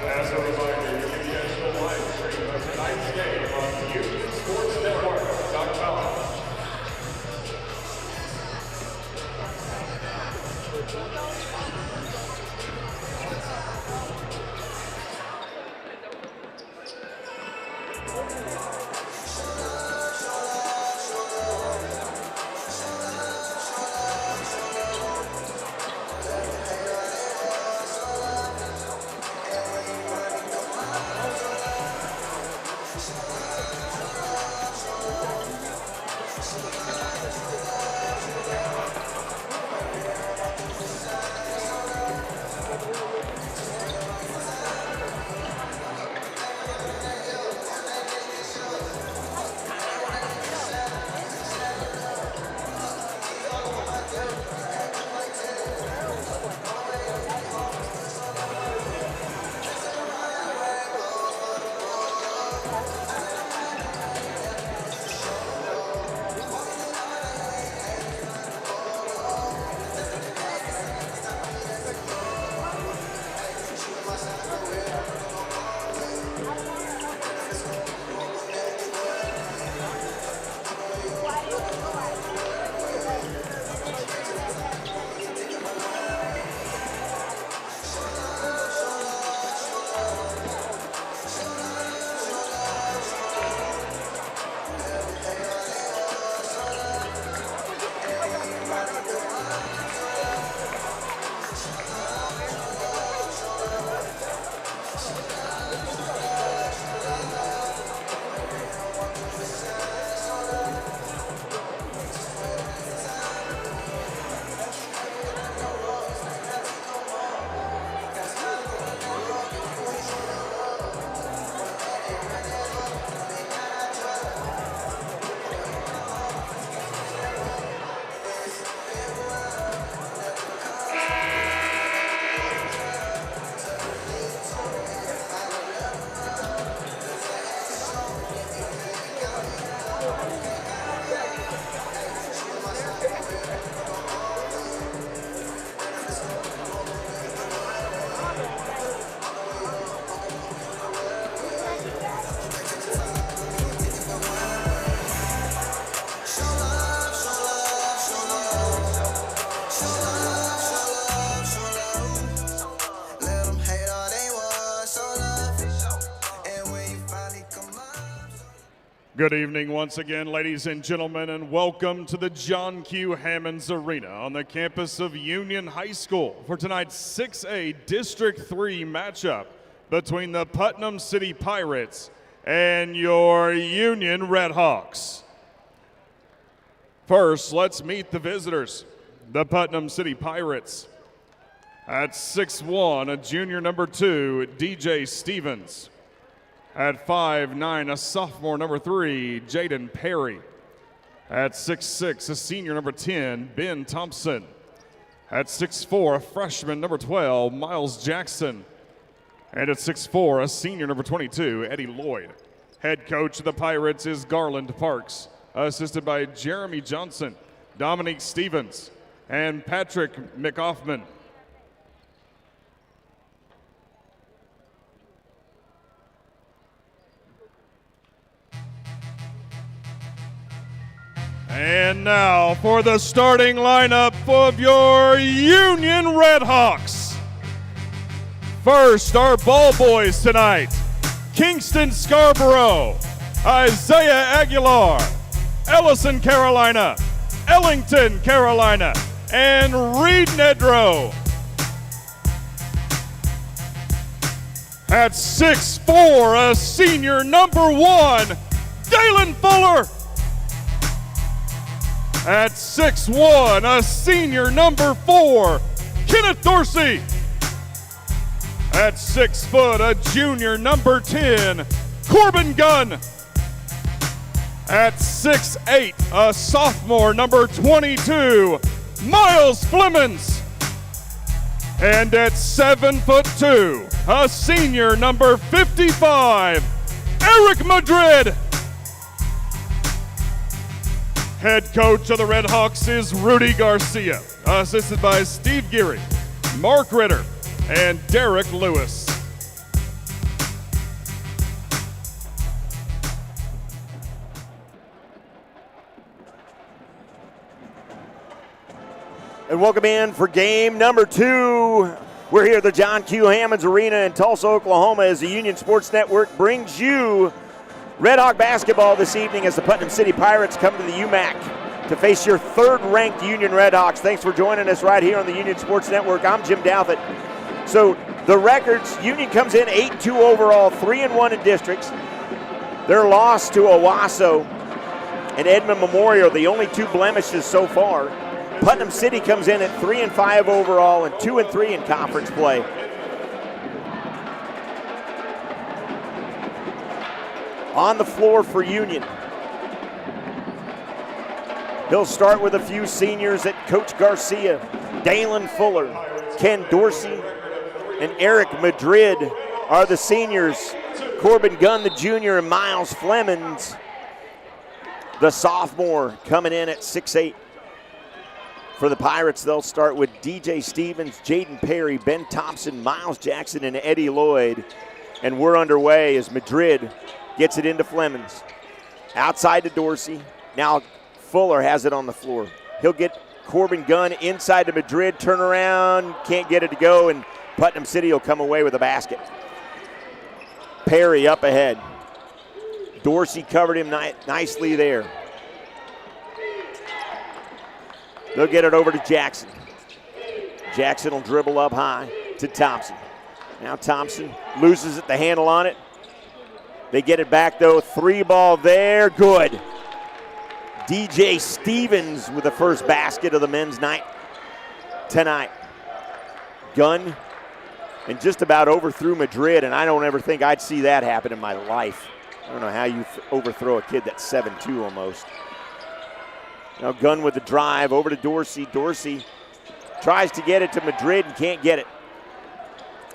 As a reminder, you can catch the live stream of tonight's game on Youth Sports Network.com. Good evening once again, ladies and gentlemen, and welcome to the John Q. Hammonds Arena on the campus of Union High School for tonight's 6A District 3 matchup between the Putnam City Pirates and your Union Redhawks. First, let's meet the visitors, the Putnam City Pirates. At 6'1", a junior number 2, DJ Stevens. At 5'9", a sophomore number 3, Jaden Perry. At 6'6", a senior number 10, Ben Thompson. At 6'4", a freshman number 12, Miles Jackson. And at 6'4", a senior number 22, Eddie Lloyd. Head coach of the Pirates is Garland Parks, assisted by Jeremy Johnson, Dominique Stevens, and Patrick McHoffman. And now for the starting lineup of your Union Redhawks. First, our ball boys tonight: Kingston Scarborough, Isaiah Aguilar, Ellison Carolina, Ellington Carolina, and Reed Nedrow. At 6'4", a senior number 1, Dalen Fuller. At 6'1", a senior number 4, Kenneth Dorsey. At 6 foot, a junior number 10, Corbin Gunn. At 6'8", a sophomore number 22, Miles Flemons. And at 7'2", a senior number 55, Eric Madrid. Head coach of the Redhawks is Rudy Garcia, assisted by Steve Geary, Mark Ritter, and Derek Lewis. And welcome in for game number 2. We're here at the John Q. Hammonds Arena in Tulsa, Oklahoma, as the Union Sports Network brings you Red Hawk basketball this evening as the Putnam City Pirates come to the UMAC to face your third-ranked Union Redhawks. Thanks for joining us right here on the Union Sports Network. I'm Jim Douthit. So the records: Union comes in 8-2 overall, 3-1 in districts. Their loss to Owasso and Edmond Memorial, the only 2 blemishes so far. Putnam City comes in at 3-5 overall and 2-3 in conference play. On the floor for Union, he'll start with a few seniors that Coach Garcia: Dalen Fuller, Ken Dorsey, and Eric Madrid are the seniors. Corbin Gunn, the junior, and Miles Flemons, the sophomore, coming in at 6'8". For the Pirates, they'll start with DJ Stevens, Jaden Perry, Ben Thompson, Miles Jackson, and Eddie Lloyd. And we're underway as Madrid gets it into Flemons. Outside to Dorsey. Now Fuller has it on the floor. He'll get Corbin Gunn inside to Madrid, turn around, can't get it to go, and Putnam City will come away with a basket. Perry up ahead. Dorsey covered him nicely there. They'll get it over to Jackson. Jackson will dribble up high to Thompson. Now Thompson loses it, the handle on it. They get it back though, 3 ball there, good. DJ Stevens with the first basket of the men's night tonight. Gunn and just about overthrew Madrid, and I don't ever think I'd see that happen in my life. I don't know how you overthrow a kid that's 7'2" almost. Now Gunn with the drive over to Dorsey. Dorsey tries to get it to Madrid and can't get it.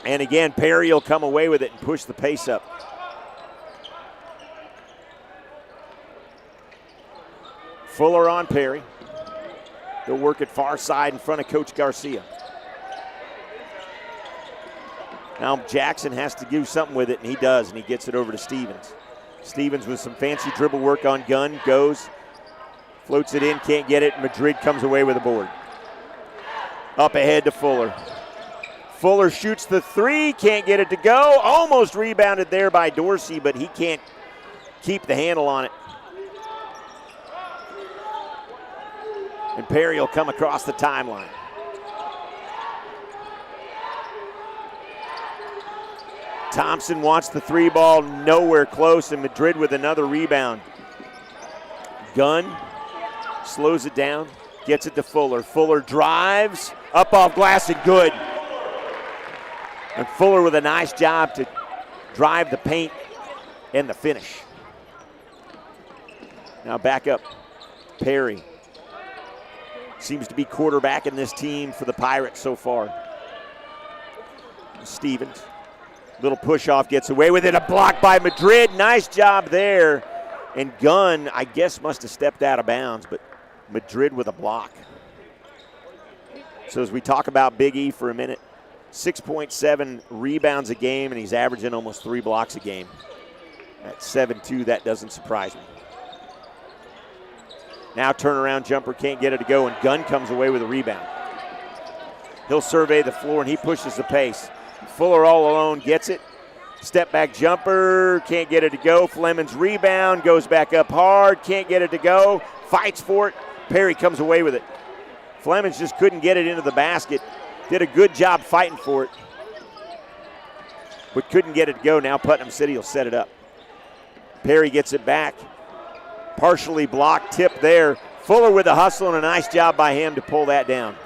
And again, Perry will come away with it and push the pace up. Fuller on Perry. They'll work it far side in front of Coach Garcia. Now Jackson has to do something with it, and he does, and he gets it over to Stevens. Stevens with some fancy dribble work on Gunn, goes, floats it in, can't get it. Madrid comes away with a board. Up ahead to Fuller. Fuller shoots the 3, can't get it to go. Almost rebounded there by Dorsey, but he can't keep the handle on it. And Perry will come across the timeline. Thompson wants the 3 ball, nowhere close, and Madrid with another rebound. Gunn slows it down, gets it to Fuller. Fuller drives, up off glass and good. And Fuller with a nice job to drive the paint and the finish. Now back up, Perry. Seems to be quarterbacking this team for the Pirates so far. Stevens, little push off, gets away with it. A block by Madrid, nice job there. And Gunn, I guess, must have stepped out of bounds, but Madrid with a block. So as we talk about Big E for a minute, 6.7 rebounds a game, and he's averaging almost 3 blocks a game. At 7-2, that doesn't surprise me. Now turnaround jumper, can't get it to go, and Gunn comes away with a rebound. He'll survey the floor, and he pushes the pace. Fuller all alone, gets it. Step back jumper, can't get it to go. Fleming's rebound, goes back up hard, can't get it to go. Fights for it. Perry comes away with it. Fleming just couldn't get it into the basket. Did a good job fighting for it, but couldn't get it to go. Now Putnam City will set it up. Perry gets it back. Partially blocked, tip there. Fuller with a hustle and a nice job by him to pull that down.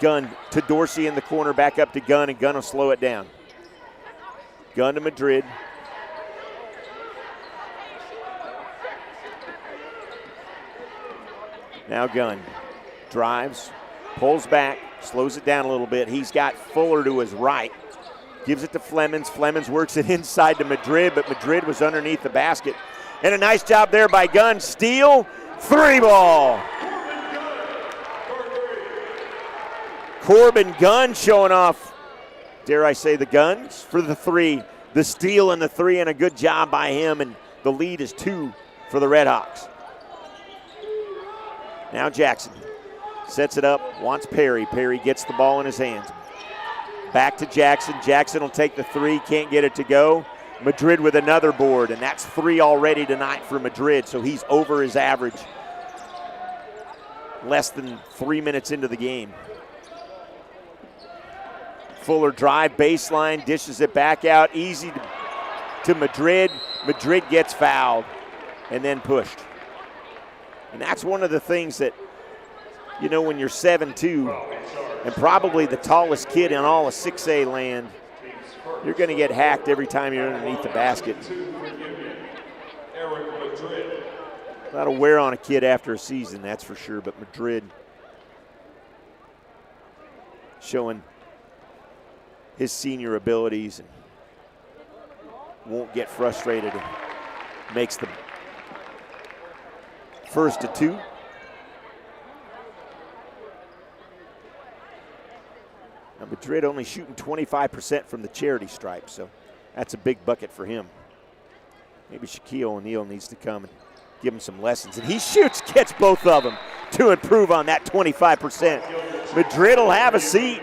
Gunn to Dorsey in the corner, back up to Gunn, and Gunn will slow it down. Gunn to Madrid. Now Gunn drives, pulls back, slows it down a little bit. He's got Fuller to his right. Gives it to Flemings. Flemings works it inside to Madrid, but Madrid was underneath the basket. And a nice job there by Gunn. Steal, 3 ball. Corbin Gunn showing off, dare I say, the guns for the 3. The steal and the 3, and a good job by him, and the lead is 2 for the Redhawks. Now Jackson sets it up, wants Perry. Perry gets the ball in his hands. Back to Jackson. Jackson will take the 3, can't get it to go. Madrid with another board, and that's 3 already tonight for Madrid, so he's over his average. Less than 3 minutes into the game. Fuller drive, baseline, dishes it back out, easy to Madrid. Madrid gets fouled and then pushed. And that's one of the things that, you know, when you're 7'2", and probably the tallest kid in all of 6A land, you're going to get hacked every time you're underneath the basket. That'll wear on a kid after a season, that's for sure, but Madrid showing his senior abilities and won't get frustrated and makes the first to 2. Now Madrid only shooting 25% from the charity stripe, so that's a big bucket for him. Maybe Shaquille O'Neal needs to come and give him some lessons. And he shoots, gets both of them to improve on that 25%. Madrid will have a seat.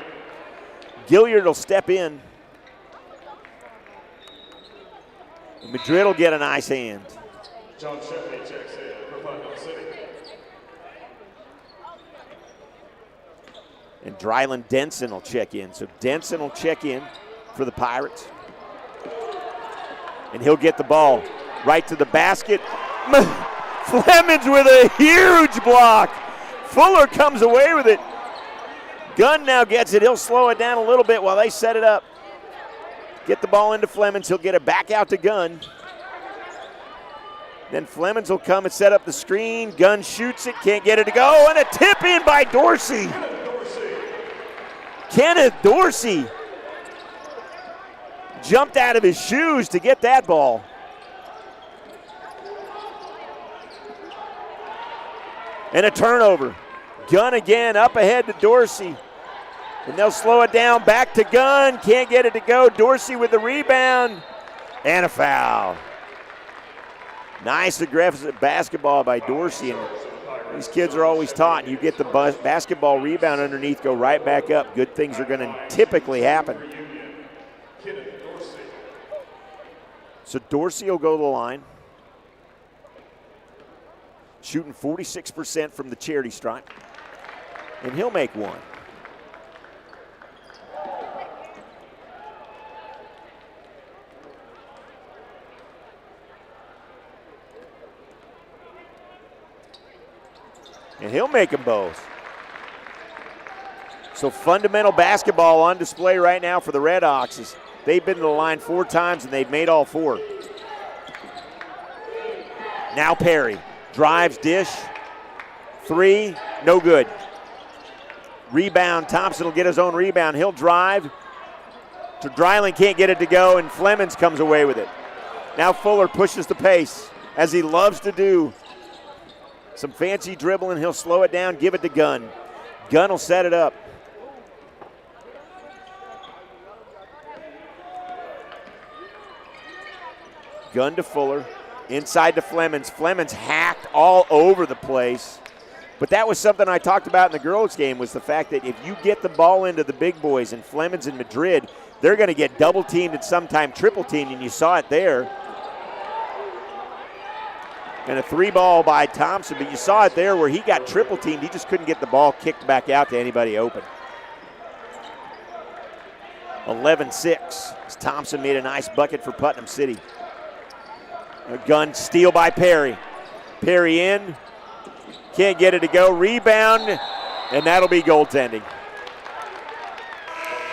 Gilliard will step in. Madrid will get a nice hand. John Sheffy checks in for Putnam City. And Dryland Denson will check in. So Denson will check in for the Pirates. And he'll get the ball right to the basket. Flemings with a huge block. Fuller comes away with it. Gunn now gets it. He'll slow it down a little bit while they set it up. Get the ball into Flemings. He'll get it back out to Gunn. Then Flemings will come and set up the screen. Gunn shoots it, can't get it to go, and a tip in by Dorsey. Kenneth Dorsey jumped out of his shoes to get that ball. And a turnover. Gunn again up ahead to Dorsey. And they'll slow it down, back to Gunn, can't get it to go. Dorsey with the rebound, and a foul. Nice aggressive basketball by Dorsey, and these kids are always taught, you get the basketball rebound underneath, go right back up. Good things are going to typically happen. So Dorsey will go to the line. Shooting 46% from the charity stripe. And he'll make one. And he'll make them both. So fundamental basketball on display right now for the Redhawks. They've been to the line 4 times and they've made all 4. Now Perry drives, dish, 3, no good. Rebound, Thompson will get his own rebound. He'll drive. Dryling can't get it to go, and Flemings comes away with it. Now Fuller pushes the pace, as he loves to do. Some fancy dribbling, he'll slow it down, give it to Gunn. Gunn will set it up. Gunn to Fuller, inside to Flemings. Flemings hacked all over the place. But that was something I talked about in the girls' game, was the fact that if you get the ball into the big boys and Flemings and Madrid, they're going to get double-teamed and sometime triple-teamed, and you saw it there. And a 3-ball by Thompson, but you saw it there where he got triple-teamed. He just couldn't get the ball kicked back out to anybody open. 11-6. Thompson made a nice bucket for Putnam City. A Gun steal by Perry. Perry in. Can't get it to go. Rebound, and that'll be goaltending.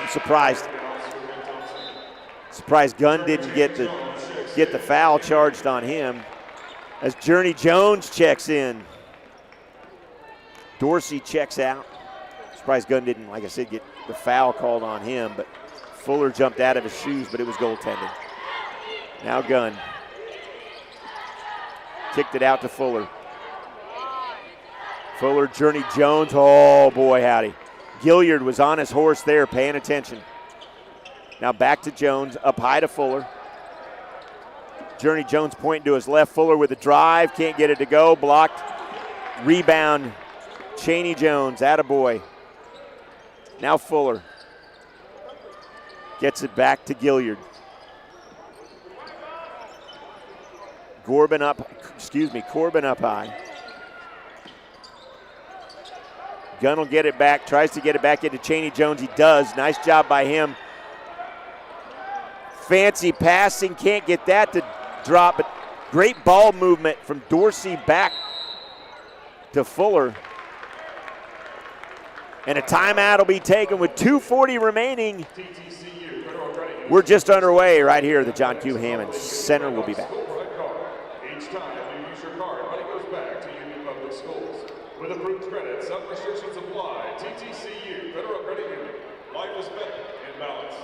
I'm surprised. Surprised Gunn didn't get the foul charged on him. As Journey Jones checks in. Dorsey checks out. Surprised Gunn didn't, like I said, get the foul called on him, but Fuller jumped out of his shoes, but it was goaltending. Now Gunn. Kicked it out to Fuller. Fuller, Journey Jones, oh boy howdy. Gilliard was on his horse there, paying attention. Now back to Jones, up high to Fuller. Journey Jones pointing to his left. Fuller with a drive, can't get it to go, blocked. Rebound, Chaney Jones, attaboy. Now Fuller gets it back to Gilliard. Corbin up high. Gunn will get it back, tries to get it back into Chaney Jones. He does. Nice job by him. Fancy passing, can't get that to drop, but great ball movement from Dorsey back to Fuller. And a timeout will be taken with 2:40 remaining. We're just underway right here at the John Q. Hammond Center. We'll be back. Each time you use your card, money goes back to Union Public Schools. With approved credit, some restrictions apply. TTCU, Federal Credit Union. Life is better in balance.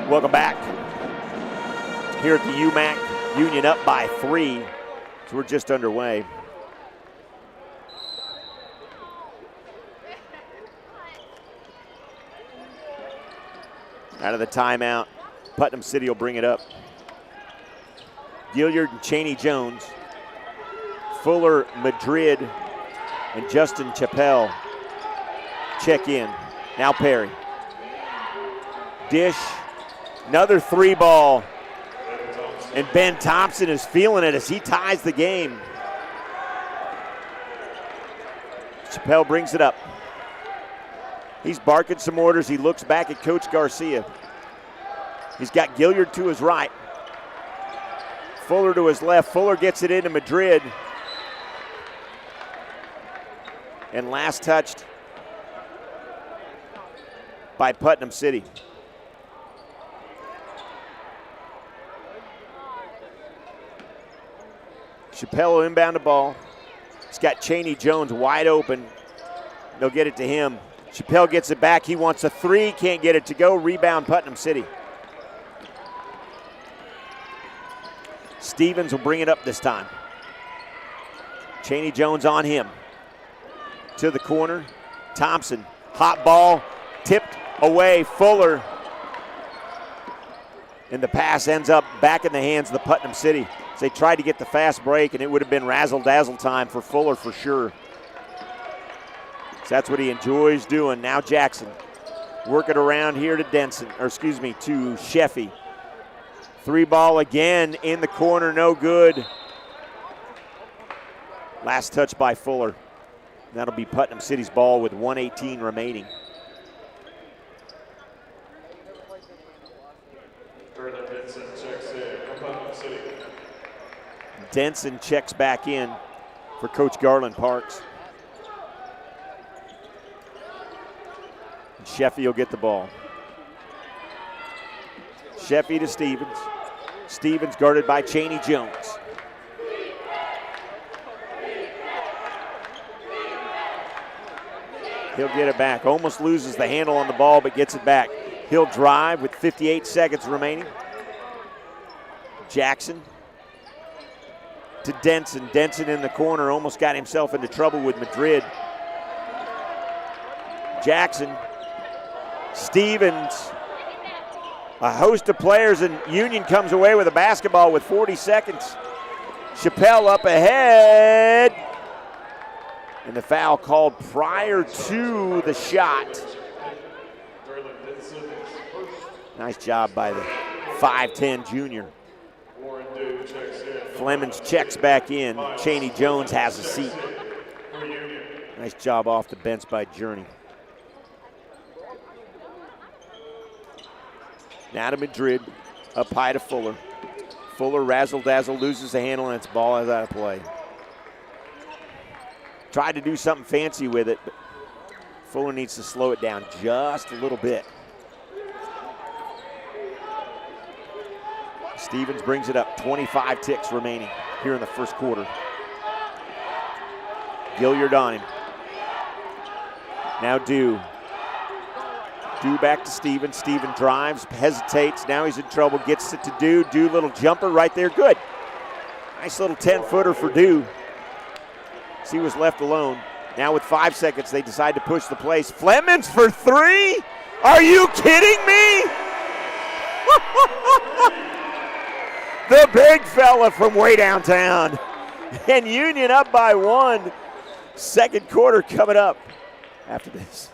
Welcome back. Here at the UMAC, Union up by 3. So we're just underway. Out of the timeout, Putnam City will bring it up. Gilliard and Chaney Jones. Fuller, Madrid, and Justin Chappelle check in. Now Perry. Dish. Another 3-ball. And Ben Thompson is feeling it as he ties the game. Chappelle brings it up. He's barking some orders. He looks back at Coach Garcia. He's got Gilliard to his right. Fuller to his left. Fuller gets it into Madrid. And last touched by Putnam City. Chappelle will inbound the ball. He's got Cheney Jones wide open. They'll get it to him. Chappelle gets it back. He wants a three, can't get it to go. Rebound, Putnam City. Stevens will bring it up this time. Cheney Jones on him. To the corner. Thompson, hot ball, tipped away. Fuller. And the pass ends up back in the hands of the Putnam City. So they tried to get the fast break, and it would have been razzle-dazzle time for Fuller for sure. So that's what he enjoys doing. Now Jackson working around here to to Sheffy. Three ball again in the corner, no good. Last touch by Fuller. That'll be Putnam City's ball with 1:18 remaining. Denson checks back in for Coach Garland Parks. Sheffy will get the ball. Sheffy to Stevens. Stevens guarded by Cheney Jones. He'll get it back. Almost loses the handle on the ball, but gets it back. He'll drive with 58 seconds remaining. Jackson to Denson. Denson in the corner, almost got himself into trouble with Madrid. Jackson, Stevens, a host of players, and Union comes away with a basketball with 40 seconds. Chappelle up ahead. And the foul called prior to the shot. Nice job by the 5'10 junior. Flemings checks back in. Cheney Jones has a seat. Nice job off the bench by Journey. Now to Madrid, up high to Fuller. Fuller razzle-dazzle, loses the handle, and its ball is out of play. Tried to do something fancy with it, but Fuller needs to slow it down just a little bit. Stevens brings it up, 25 ticks remaining here in the first quarter. Gilliard on him. Now Dew. Dew back to Stevens. Stevens drives, hesitates. Now he's in trouble, gets it to Dew. Dew, little jumper right there, good. Nice little 10-footer for Dew. He was left alone. Now with 5 seconds, they decide to push the place. Flemings for three? Are you kidding me? The big fella from way downtown. And Union up by one. Second quarter coming up after this.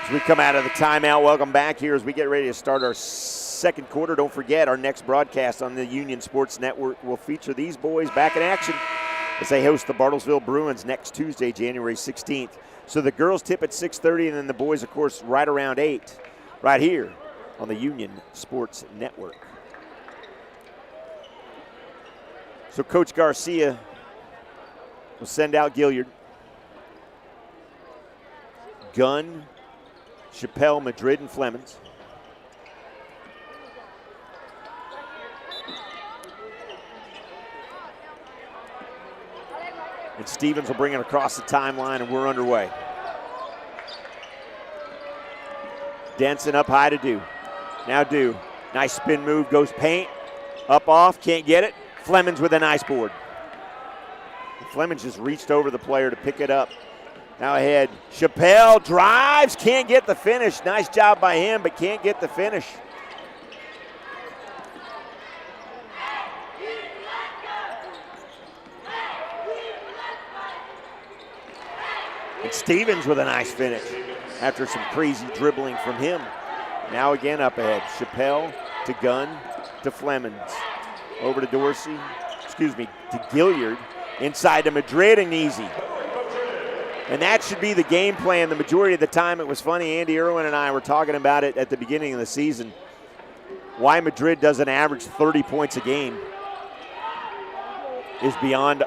As we come out of the timeout, welcome back here as we get ready to start our second quarter. Don't forget, our next broadcast on the Union Sports Network will feature these boys back in action as they host the Bartlesville Bruins next Tuesday, January 16th. So the girls tip at 6:30, and then the boys, of course, right around 8, right here on the Union Sports Network. So Coach Garcia will send out Gilliard. Gunn, Chappelle, Madrid, and Flemings. And Stevens will bring it across the timeline, and we're underway. Denson up high to Dew. Now Dew. Nice spin move, goes paint. Up off, can't get it. Flemings with a nice board. Fleming just reached over the player to pick it up. Now ahead, Chappelle drives, can't get the finish. Nice job by him, but can't get the finish. And Stevens with a nice finish after some crazy dribbling from him. Now again up ahead, Chappelle to Gunn to Flemings. Over to Dorsey, to Gilliard. Inside to Madrid and easy. And that should be the game plan the majority of the time. It was funny, Andy Irwin and I were talking about it at the beginning of the season. Why Madrid doesn't average 30 points a game is beyond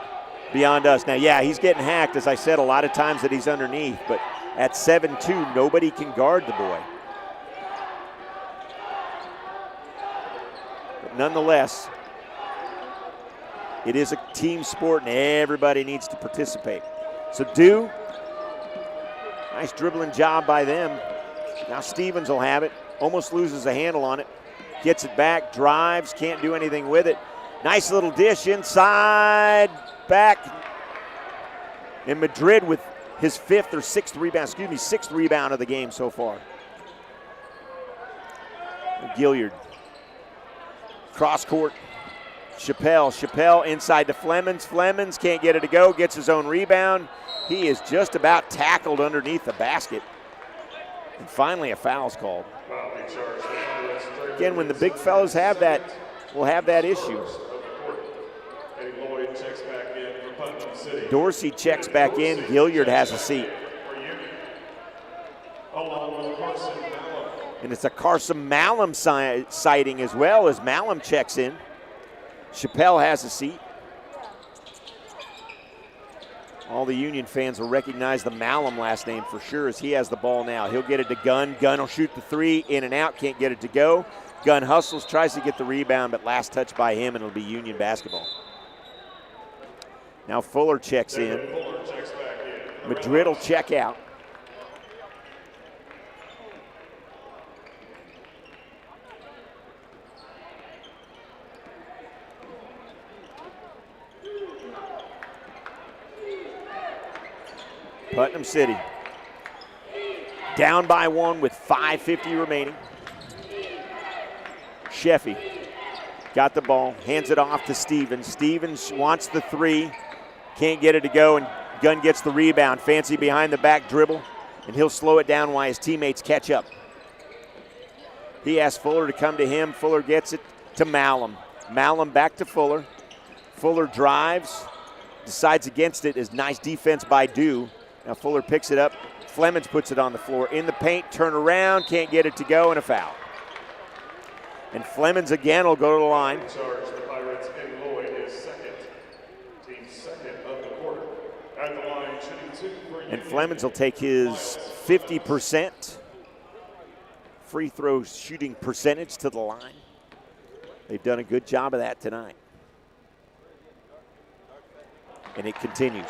us. Now, yeah, he's getting hacked, as I said, a lot of times that he's underneath. But at 7'2", nobody can guard the boy. But nonetheless, it is a team sport and everybody needs to participate. So nice dribbling job by them. Now Stevens will have it, almost loses a handle on it. Gets it back, drives, can't do anything with it. Nice little dish inside, back. And Madrid with his sixth rebound of the game so far. Gilliard. Cross court. Chappelle inside to Flemings. Flemings can't get it to go, gets his own rebound. He is just about tackled underneath the basket. And finally a foul's called. Again, when the big fellas have that, we'll have that issue. Dorsey checks back in. Gilliard has a seat. And it's a Carson Malum sighting as well as Malum checks in. Chappelle has a seat. All the Union fans will recognize the Malum last name for sure as he has the ball now. He'll get it to Gunn. Gunn will shoot the three, in and out, can't get it to go. Gunn hustles, tries to get the rebound, but last touch by him, and it'll be Union basketball. Now Fuller checks in. Madrid will check out. Putnam City down by one with 5:50 remaining. Sheffy got the ball, hands it off to Stevens. Stevens wants the three, can't get it to go, and Gunn gets the rebound. Fancy behind the back dribble, and he'll slow it down while his teammates catch up. He asks Fuller to come to him. Fuller gets it to Malum. Malum back to Fuller. Fuller drives, decides against it. Is nice defense by Dew. Now Fuller picks it up. Flemings puts it on the floor. In the paint, turn around, can't get it to go, and a foul. And Flemings again will go to the line. The Pirates and Lloyd is second. Team second of the quarter. At the line, shooting 2 for And Flemings will take his 50% free throw shooting percentage to the line. They've done a good job of that tonight. And it continues.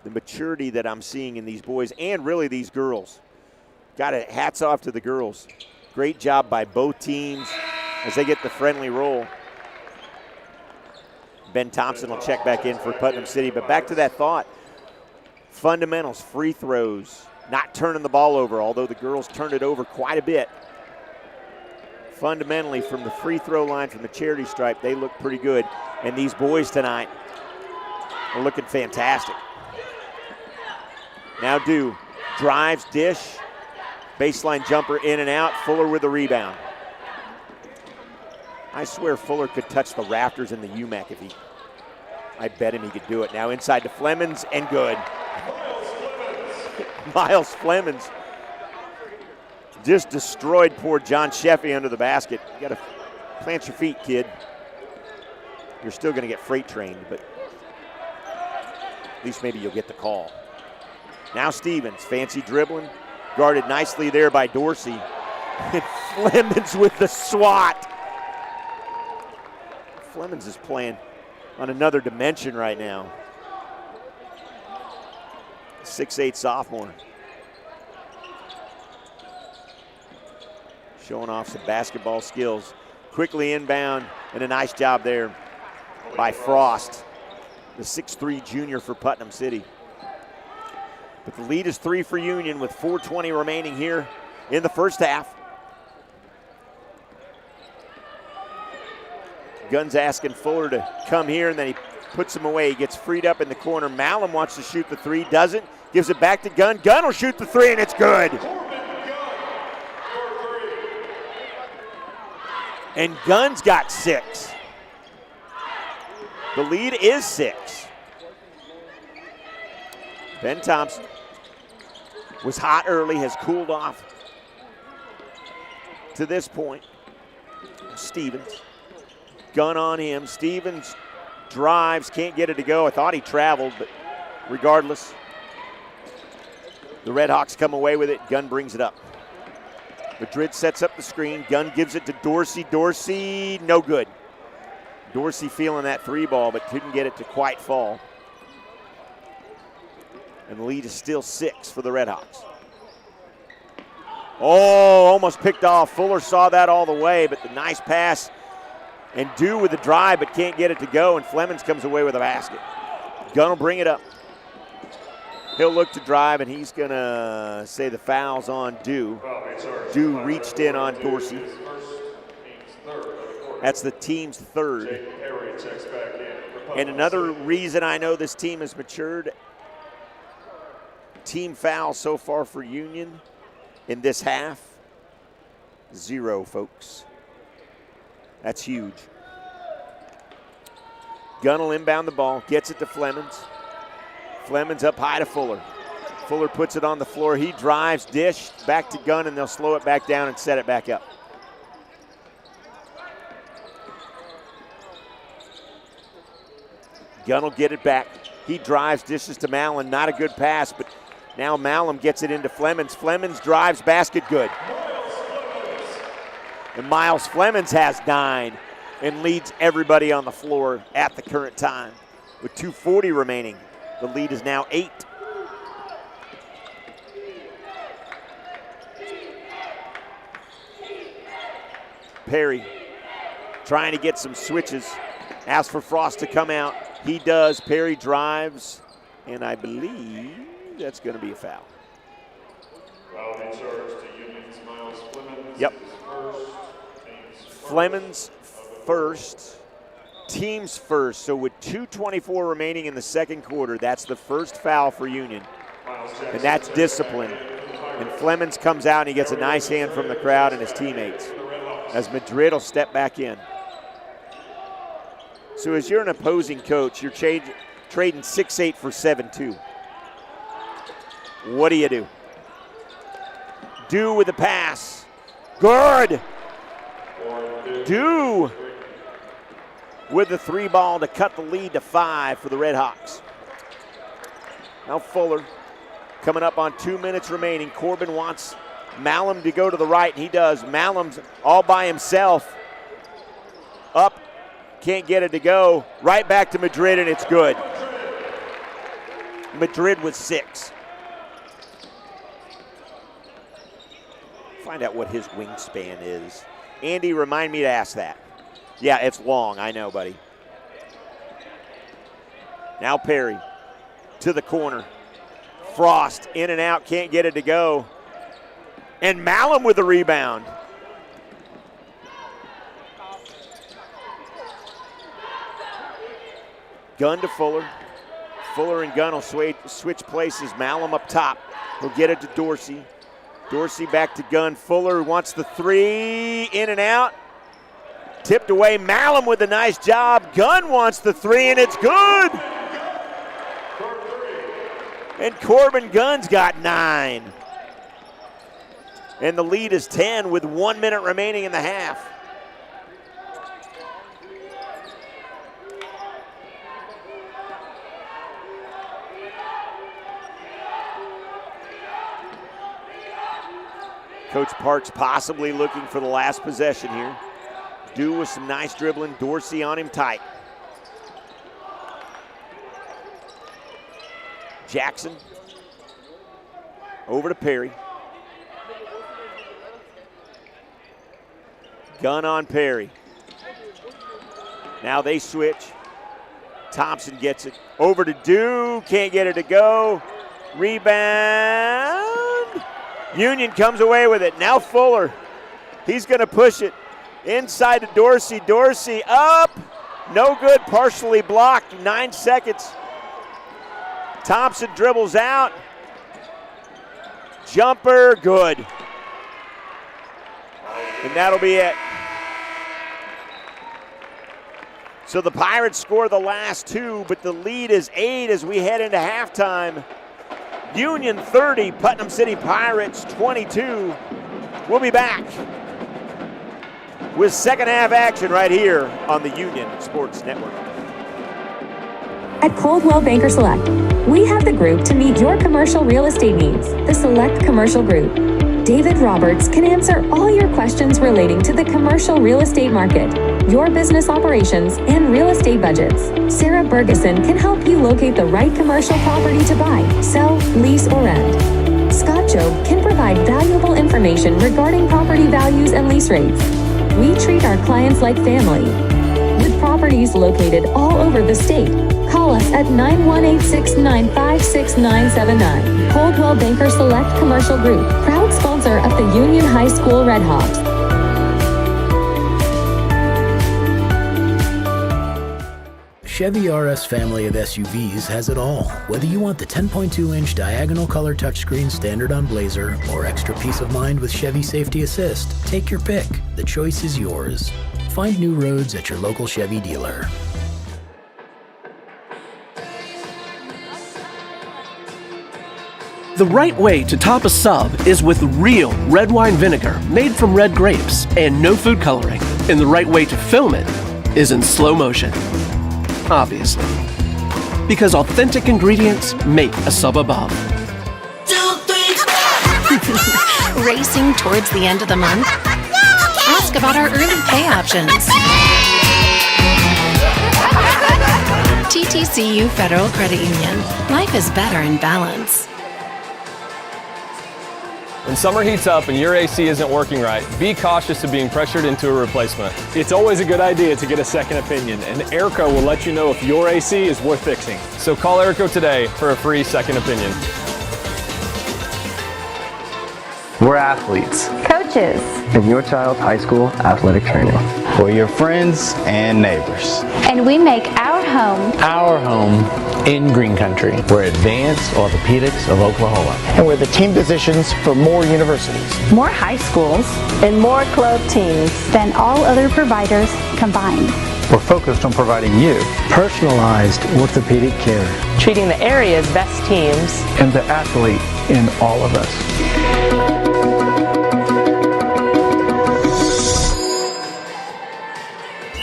The maturity that I'm seeing in these boys and really these girls. Got it. Hats off to the girls. Great job by both teams as they get the friendly roll. Ben Thompson will check back in for Putnam City. But back to that thought. Fundamentals, free throws, not turning the ball over, although the girls turned it over quite a bit. Fundamentally, from the free throw line, from the charity stripe, they look pretty good. And these boys tonight are looking fantastic. Now Dew drives, dish, baseline jumper in and out. Fuller with a rebound. I swear Fuller could touch the rafters in the UMAC if I bet him he could do it. Now inside to Flemings and good. Miles Flemings just destroyed poor John Sheffy under the basket. You got to plant your feet, kid. You're still going to get freight trained, but at least maybe you'll get the call. Now Stevens, fancy dribbling, guarded nicely there by Dorsey. And Flemings with the swat. Flemings is playing on another dimension right now. 6'8" sophomore. showing off some basketball skills. Quickly inbound, and a nice job there by Frost, the 6'3" junior for Putnam City. But the lead is 3 for Union with 4:20 remaining here in the first half. Gunn's asking Fuller to come here, and then he puts him away. He gets freed up in the corner. Malum wants to shoot the three, doesn't. Gives it back to Gunn. Gunn will shoot the three, and it's good. And Gunn's got 6. The lead is 6. Ben Thompson was hot early, has cooled off to this point. Stevens, Gunn on him. Stevens drives, can't get it to go. I thought he traveled, but regardless, the Redhawks come away with it. Gunn brings it up. Madrid sets up the screen. Gunn gives it to Dorsey. Dorsey, no good. Dorsey feeling that 3 ball, but couldn't get it to quite fall. And the lead is still 6 for the Redhawks. Oh, almost picked off. Fuller saw that all the way, but the nice pass. And Dew with the drive, but can't get it to go, and Flemings comes away with a basket. Gunn will bring it up. He'll look to drive, and he's going to say the foul's on Dew. Dew reached in on Dorsey. That's the team's 3rd. And another reason I know this team has matured, team foul so far for Union in this half, 0, folks. That's huge. Gunn will inbound the ball, gets it to Flemings. Flemings up high to Fuller. Fuller puts it on the floor. He drives, dish, back to Gunn, and they'll slow it back down and set it back up. Gunn will get it back. He drives, dishes to Malin. Not a good pass, but now Malum gets it into Flemings. Flemings drives, basket good. And Miles Flemings has 9 and leads everybody on the floor at the current time. With 2:40 remaining, the lead is now 8. Perry trying to get some switches. Asks for Frost to come out. He does. Perry drives, and I believe that's going to be a foul. Foul in charge to Union's Miles Flemings. Yep. Flemings first, team's first. So with 2:24 remaining in the second quarter, that's the first foul for Union. And that's discipline. And Flemings comes out and he gets a nice hand from the crowd and his teammates as Madrid will step back in. So as you're an opposing coach, you're trading 6-8 for 7-2. What do you do? Dew with the pass. Good. Dew with the 3 ball to cut the lead to 5 for the Redhawks. Now Fuller coming up on 2 minutes remaining. Corbin wants Malum to go to the right, and he does. Malum's all by himself. Up, can't get it to go. Right back to Madrid, and it's good. Madrid with 6. Find out what his wingspan is. Andy, remind me to ask that. Yeah, it's long, I know, buddy. Now Perry to the corner. Frost in and out, can't get it to go. And Malum with the rebound. Gunn to Fuller. Fuller and Gunn will switch places. Malum up top. He'll get it to Dorsey. Dorsey back to Gunn. Fuller wants the 3, in and out. Tipped away. Malum with a nice job. Gunn wants the 3, and it's good. And Corbin Gunn's got 9. And the lead is 10 with 1 minute remaining in the half. Coach Parks possibly looking for the last possession here. Dew with some nice dribbling. Dorsey on him tight. Jackson over to Perry. Gun on Perry. Now they switch. Thompson gets it over to Dew. Can't get it to go. Rebound. Union comes away with it. Now Fuller. He's going to push it inside to Dorsey. Dorsey up. No good. Partially blocked. 9 seconds. Thompson dribbles out. Jumper. Good. And that'll be it. So the Pirates score the last 2, but the lead is 8 as we head into halftime. Union 30, Putnam City Pirates 22. We'll be back with second half action right here on the Union Sports Network. At Coldwell Banker Select, we have the group to meet your commercial real estate needs. The Select Commercial Group. David Roberts can answer all your questions relating to the commercial real estate market, your business operations, and real estate budgets. Sarah Bergeson can help you locate the right commercial property to buy, sell, lease, or rent. Scott Jobe can provide valuable information regarding property values and lease rates. We treat our clients like family. With properties located all over the state, call us at 918-695-6979. Coldwell Banker Select Commercial Group, proud sponsor of the Union High School Red Hawks. Chevy RS family of SUVs has it all. Whether you want the 10.2-inch diagonal color touchscreen standard on Blazer or extra peace of mind with Chevy Safety Assist, take your pick. The choice is yours. Find new roads at your local Chevy dealer. The right way to top a sub is with real red wine vinegar made from red grapes and no food coloring. And the right way to film it is in slow motion. Obviously. Because authentic ingredients make a sub above. Racing towards the end of the month? Ask about our early pay options. TTCU Federal Credit Union. Life is better in balance. When summer heats up and your AC isn't working right, be cautious of being pressured into a replacement. It's always a good idea to get a second opinion, and Airco will let you know if your AC is worth fixing. So call Airco today for a free second opinion. We're athletes, coaches, in your child's high school athletic training. For your friends and neighbors. And we make our home in Green Country. We're Advanced Orthopedics of Oklahoma. And we're the team physicians for more universities, more high schools, and more club teams than all other providers combined. We're focused on providing you personalized orthopedic care, treating the area's best teams, and the athlete in all of us.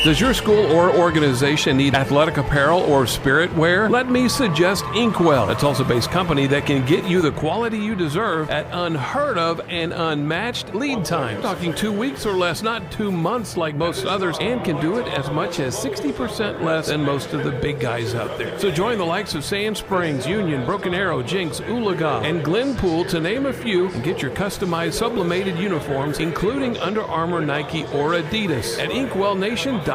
Does your school or organization need athletic apparel or spirit wear? Let me suggest Inkwell, a Tulsa-based company that can get you the quality you deserve at unheard of and unmatched lead times. Talking 2 weeks or less, not 2 months like most others, and can do it as much as 60% less than most of the big guys out there. So join the likes of Sand Springs, Union, Broken Arrow, Jinx, Oolaga, and Glenpool to name a few, and get your customized sublimated uniforms, including Under Armour, Nike, or Adidas at InkwellNation.com.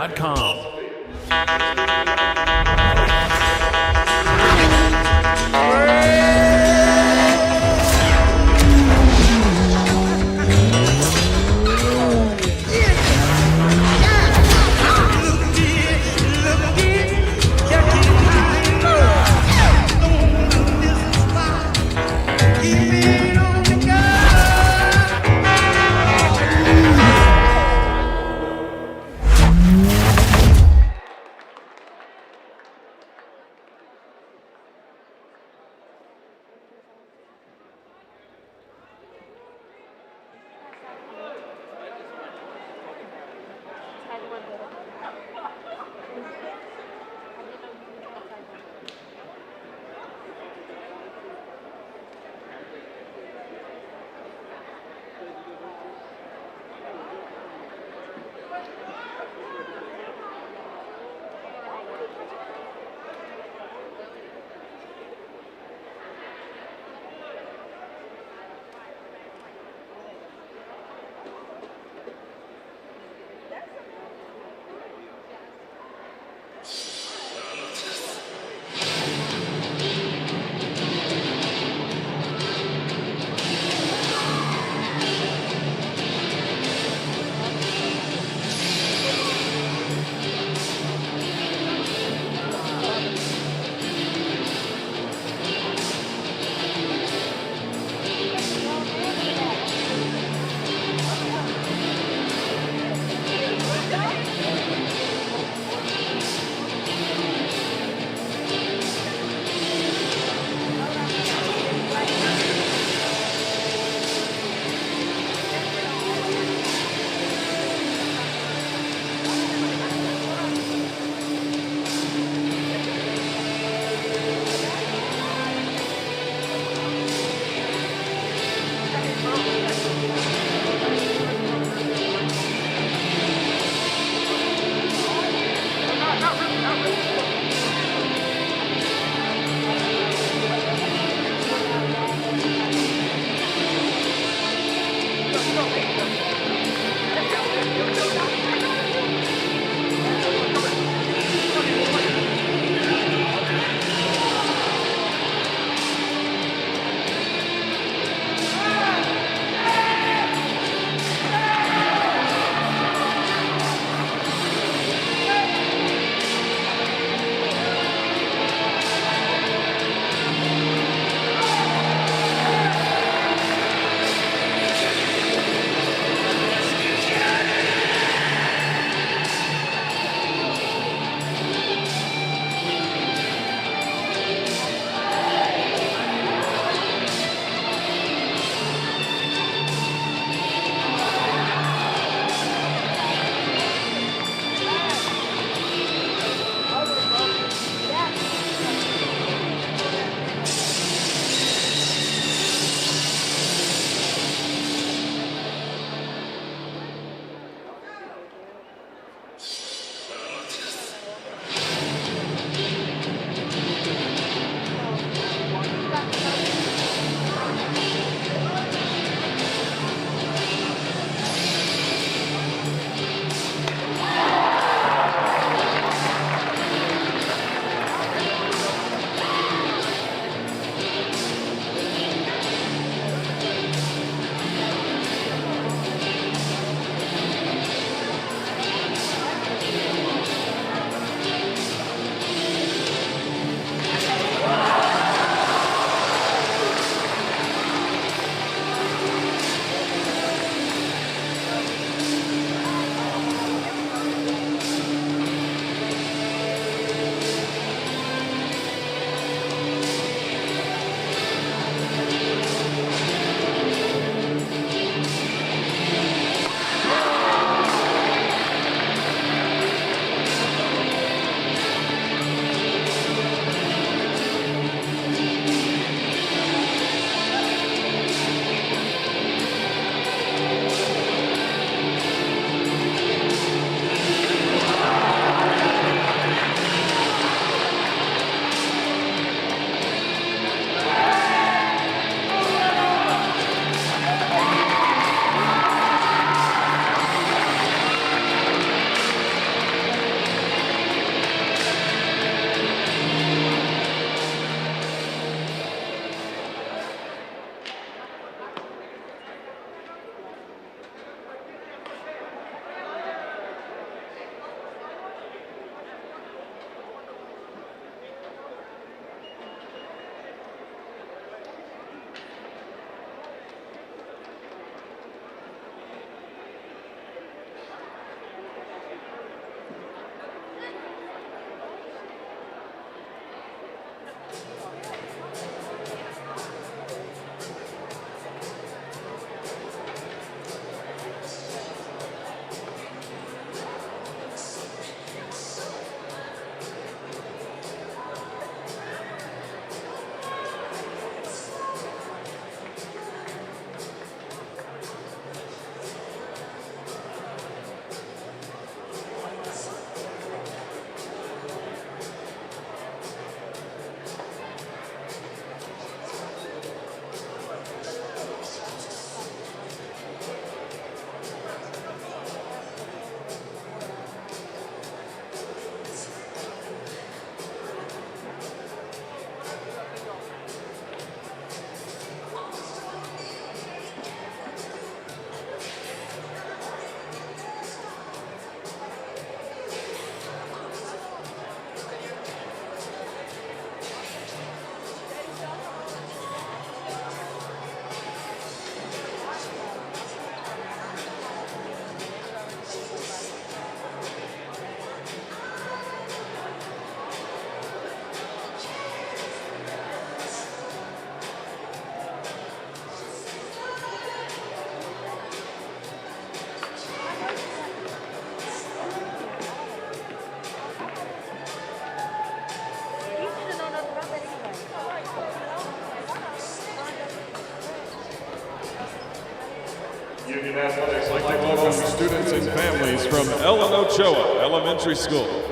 Union Athletics I'd like to welcome students and families from Ellen Ochoa Elementary School.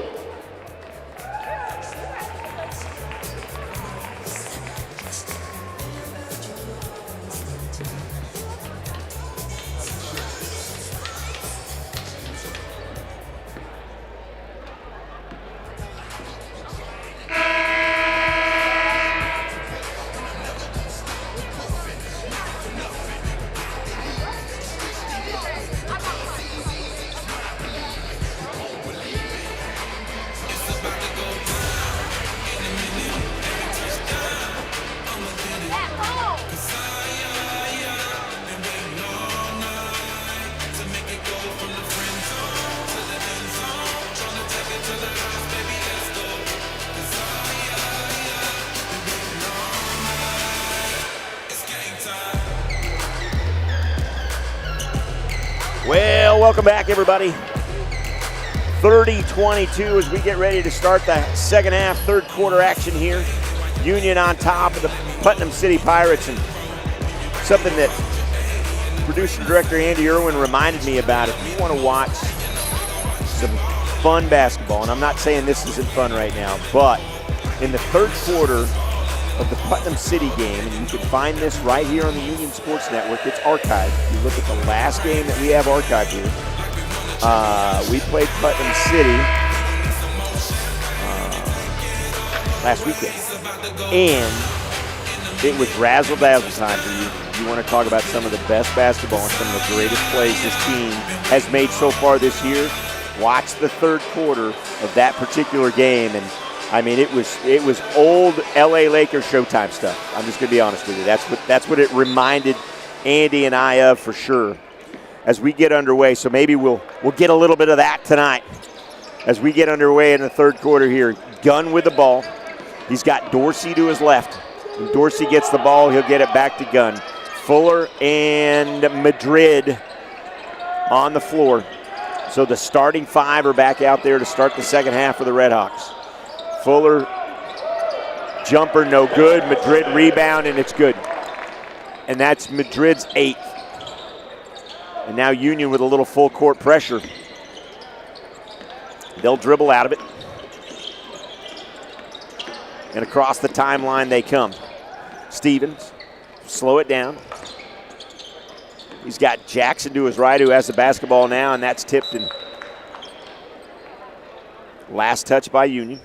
Well, welcome back, everybody. 30-22 as we get ready to start the second half, third quarter action here. Union on top of the Putnam City Pirates, and something that producer director Andy Irwin reminded me about. If you want to watch some fun basketball, and I'm not saying this isn't fun right now, but in the third quarter of the Putnam City game, and you can find this right here on the Union Sports Network. It's archived. If you look at the last game that we have archived here, we played Putnam City last weekend, and it was razzle-dazzle time for you. You want to talk about some of the best basketball and some of the greatest plays this team has made so far this year? Watch the third quarter of that particular game, and I mean, it was old LA Lakers Showtime stuff. I'm just going to be honest with you. That's what it reminded Andy and I of for sure as we get underway. So maybe we'll get a little bit of that tonight as we get underway in the third quarter here. Gunn with the ball. He's got Dorsey to his left. When Dorsey gets the ball, he'll get it back to Gunn. Fuller and Madrid on the floor. So the starting five are back out there to start the second half for the Redhawks. Fuller, jumper, no good. Madrid rebound, and it's good. And that's Madrid's 8th. And now Union with a little full court pressure. They'll dribble out of it. And across the timeline they come. Stevens, slow it down. He's got Jackson to his right, who has the basketball now, and that's tipped in. Last touch by Union.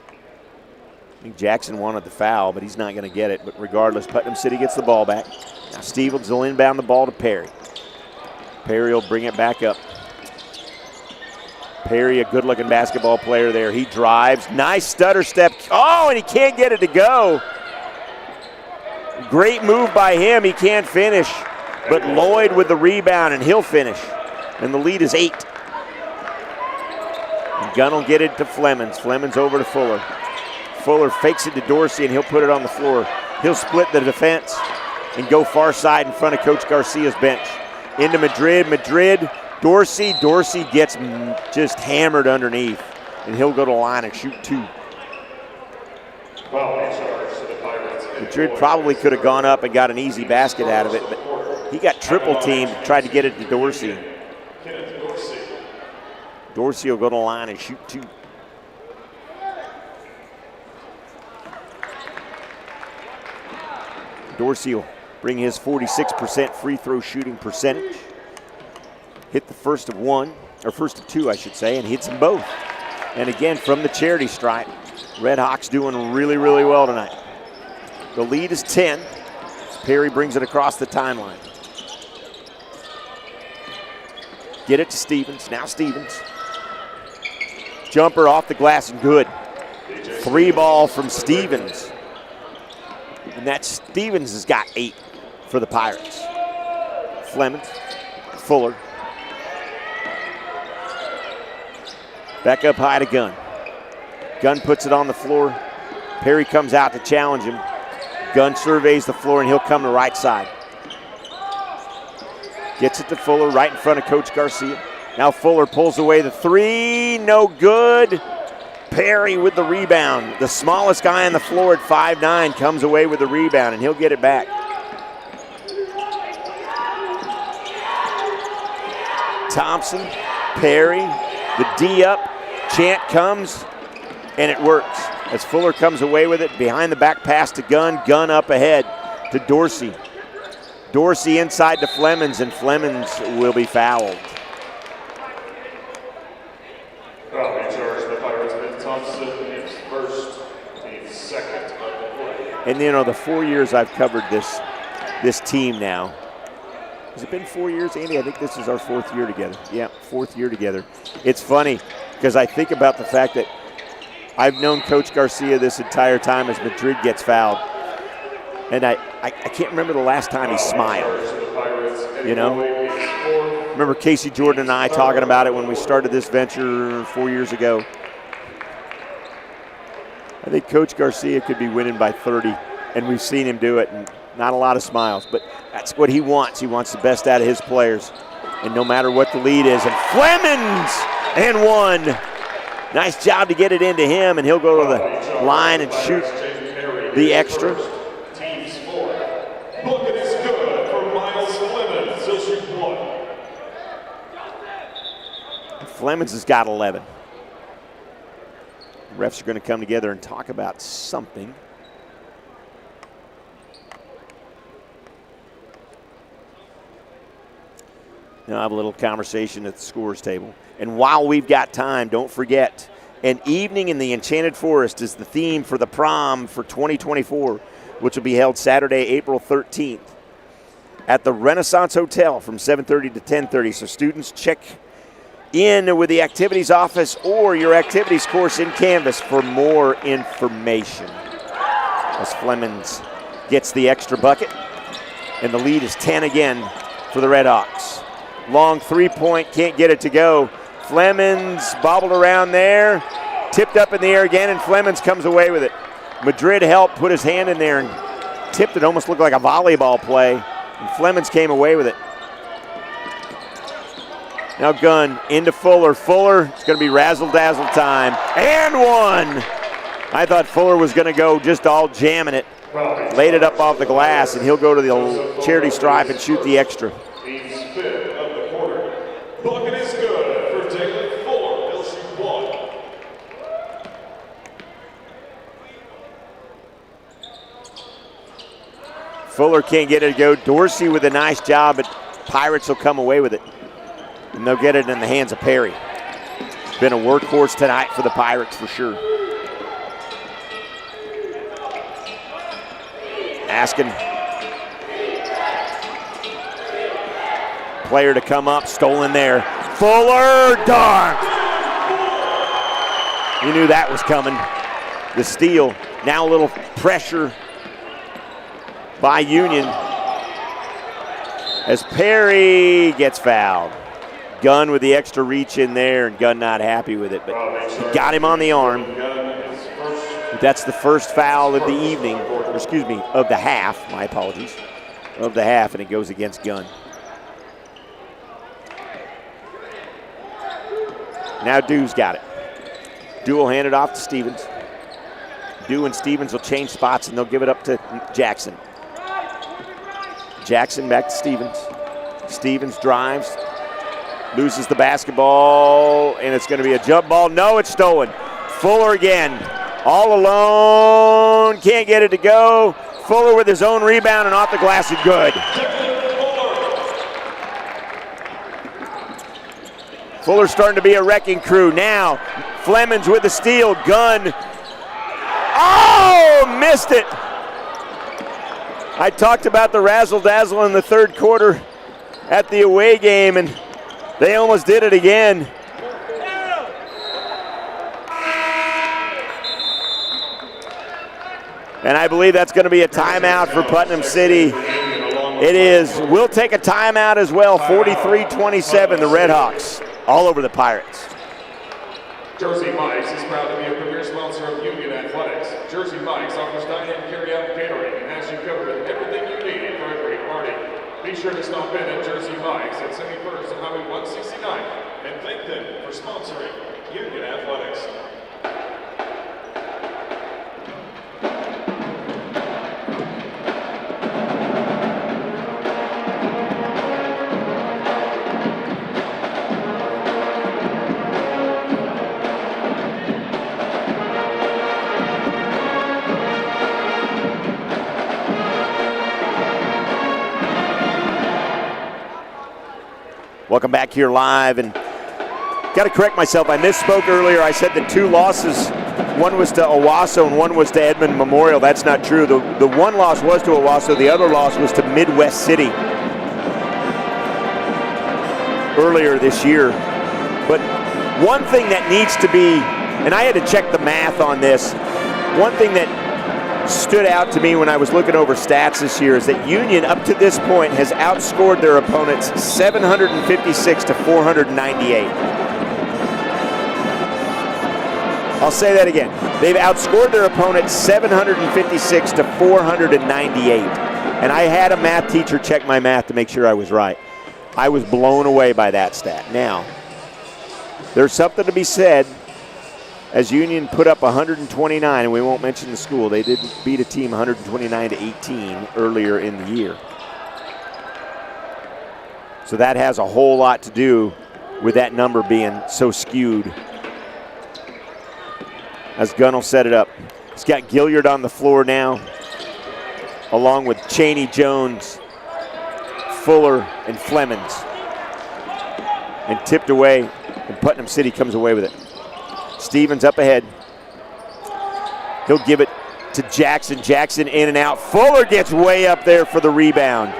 I think Jackson wanted the foul, but he's not going to get it. But regardless, Putnam City gets the ball back. Now Stevens will inbound the ball to Perry. Perry will bring it back up. Perry, a good-looking basketball player there. He drives. Nice stutter step. Oh, and he can't get it to go. Great move by him. He can't finish. But Lloyd with the rebound, and he'll finish. And the lead is 8. And Gunn will get it to Flemons. Flemons over to Fuller. Fuller fakes it to Dorsey, and he'll put it on the floor. He'll split the defense and go far side in front of Coach Garcia's bench. Into Madrid. Madrid, Dorsey. Dorsey gets just hammered underneath, and he'll go to the line and shoot 2. Madrid probably could have gone up and got an easy basket out of it, but he got triple teamed, tried to get it to Dorsey. Dorsey will go to the line and shoot 2. Dorsey will bring his 46% free throw shooting percentage. Hit the first of 2, I should say, and hits them both. And again, from the charity stripe, Redhawks doing really, really well tonight. The lead is 10. Perry brings it across the timeline. Get it to Stevens. Now Stevens. Jumper off the glass and good. 3 ball from Stevens. And that Stevens has got 8 for the Pirates. Flemons, Fuller. Back up high to Gunn. Gunn puts it on the floor. Perry comes out to challenge him. Gunn surveys the floor, and he'll come to right side. Gets it to Fuller right in front of Coach Garcia. Now Fuller pulls away the 3, no good. Perry with the rebound. The smallest guy on the floor at 5'9" comes away with the rebound, and he'll get it back. Thompson, Perry, the D up, chant comes, and it works. As Fuller comes away with it, behind the back pass to Gunn, Gunn up ahead to Dorsey. Dorsey inside to Flemings, and Flemings will be fouled. Foul being charged the Pirates with Thompson, his first, his second of the play. And you know, the 4 years I've covered this team now, has it been 4 years, Andy? I think this is our 4th year together. Yeah, 4th year together. It's funny because I think about the fact that I've known Coach Garcia this entire time as Madrid gets fouled. And I can't remember the last time he smiled, you know? Remember Casey Jordan and I talking about it when we started this venture 4 years ago. I think Coach Garcia could be winning by 30, and we've seen him do it, and not a lot of smiles, but that's what he wants. He wants the best out of his players, and no matter what the lead is. And Flemings and one. Nice job to get it into him, and he'll go to the line and shoot the extra. Team score. Bucket is good for Miles Flemings. He'll shoot one. Flemings has got 11. Refs are going to come together and talk about something. Now I have a little conversation at the scores table. And while we've got time, don't forget, An Evening in the Enchanted Forest is the theme for the prom for 2024, which will be held Saturday, April 13th at the Renaissance Hotel from 7:30 to 10:30. So students, check in with the activities office or your activities course in Canvas for more information. As Flemings gets the extra bucket, and the lead is 10 again for the Redhawks. Long three-point, can't get it to go. Flemings bobbled around there, tipped up in the air again, and Flemings comes away with it. Madrid helped put his hand in there and tipped it, almost looked like a volleyball play, and Flemings came away with it. Now Gunn into Fuller. Fuller, it's going to be razzle-dazzle time. And one! I thought Fuller was going to go just all jamming it. Laid it up off the glass, and he'll go to the charity stripe and shoot the extra. He's fifth of the quarter. Bucket is good for Taylor Fuller. He'll shoot one. Fuller can't get it to go. Dorsey with a nice job, but Pirates will come away with it. And they'll get it in the hands of Perry. Been a workhorse tonight for the Pirates for sure. Asking player to come up, stolen there. Fuller, dark. You knew that was coming. The steal, now a little pressure by Union as Perry gets fouled. Gunn with the extra reach in there, and Gunn not happy with it, but he got him on the arm. That's the first foul of the evening, or excuse me, of the half, my apologies, of the half, and it goes against Gunn. Now Dew's got it. Dew will hand it off to Stevens. Dew and Stevens will change spots, and they'll give it up to Jackson. Jackson back to Stevens. Stevens drives, loses the basketball, and it's going to be a jump ball. No, it's stolen. Fuller again, all alone, can't get it to go. Fuller with his own rebound and off the glass and good. Fuller's starting to be a wrecking crew. Now, Flemings with the steal. Gunn. Oh, missed it. I talked about the razzle-dazzle in the third quarter at the away game, and they almost did it again. And I believe that's going to be a timeout for Putnam City. It is. We'll take a timeout as well. 43-27, the Redhawks all over the Pirates. Jersey Mike's is proud to be a premier sponsor of Union Athletics. Jersey Mike's offers dine-in, carry-out catering and has you covered with everything you need for a great party. Be sure to stop in at Jersey Mike's at 71st and Highway 169 and thank them for sponsoring Union Athletics. Welcome back here live. And got to correct myself. I misspoke earlier. I said the 2 losses, one was to Owasso and one was to Edmond Memorial. That's not true. The one loss was to Owasso. The other loss was to Midwest City earlier this year. But one thing that needs to be, and I had to check the math on this, one thing that stood out to me when I was looking over stats this year is that Union up to this point has outscored their opponents 756 to 498. I'll say that again. They've outscored their opponents 756 to 498. And I had a math teacher check my math to make sure I was right. I was blown away by that stat. Now, there's something to be said as Union put up 129, and we won't mention the school. They did beat a team 129 to 18 earlier in the year. So that has a whole lot to do with that number being so skewed. As Gunn will set it up. He's got Gilliard on the floor now, along with Cheney, Jones, Fuller, and Flemings. And tipped away, and Putnam City comes away with it. Stevens up ahead. He'll give it to Jackson. Jackson in and out. Fuller gets way up there for the rebound.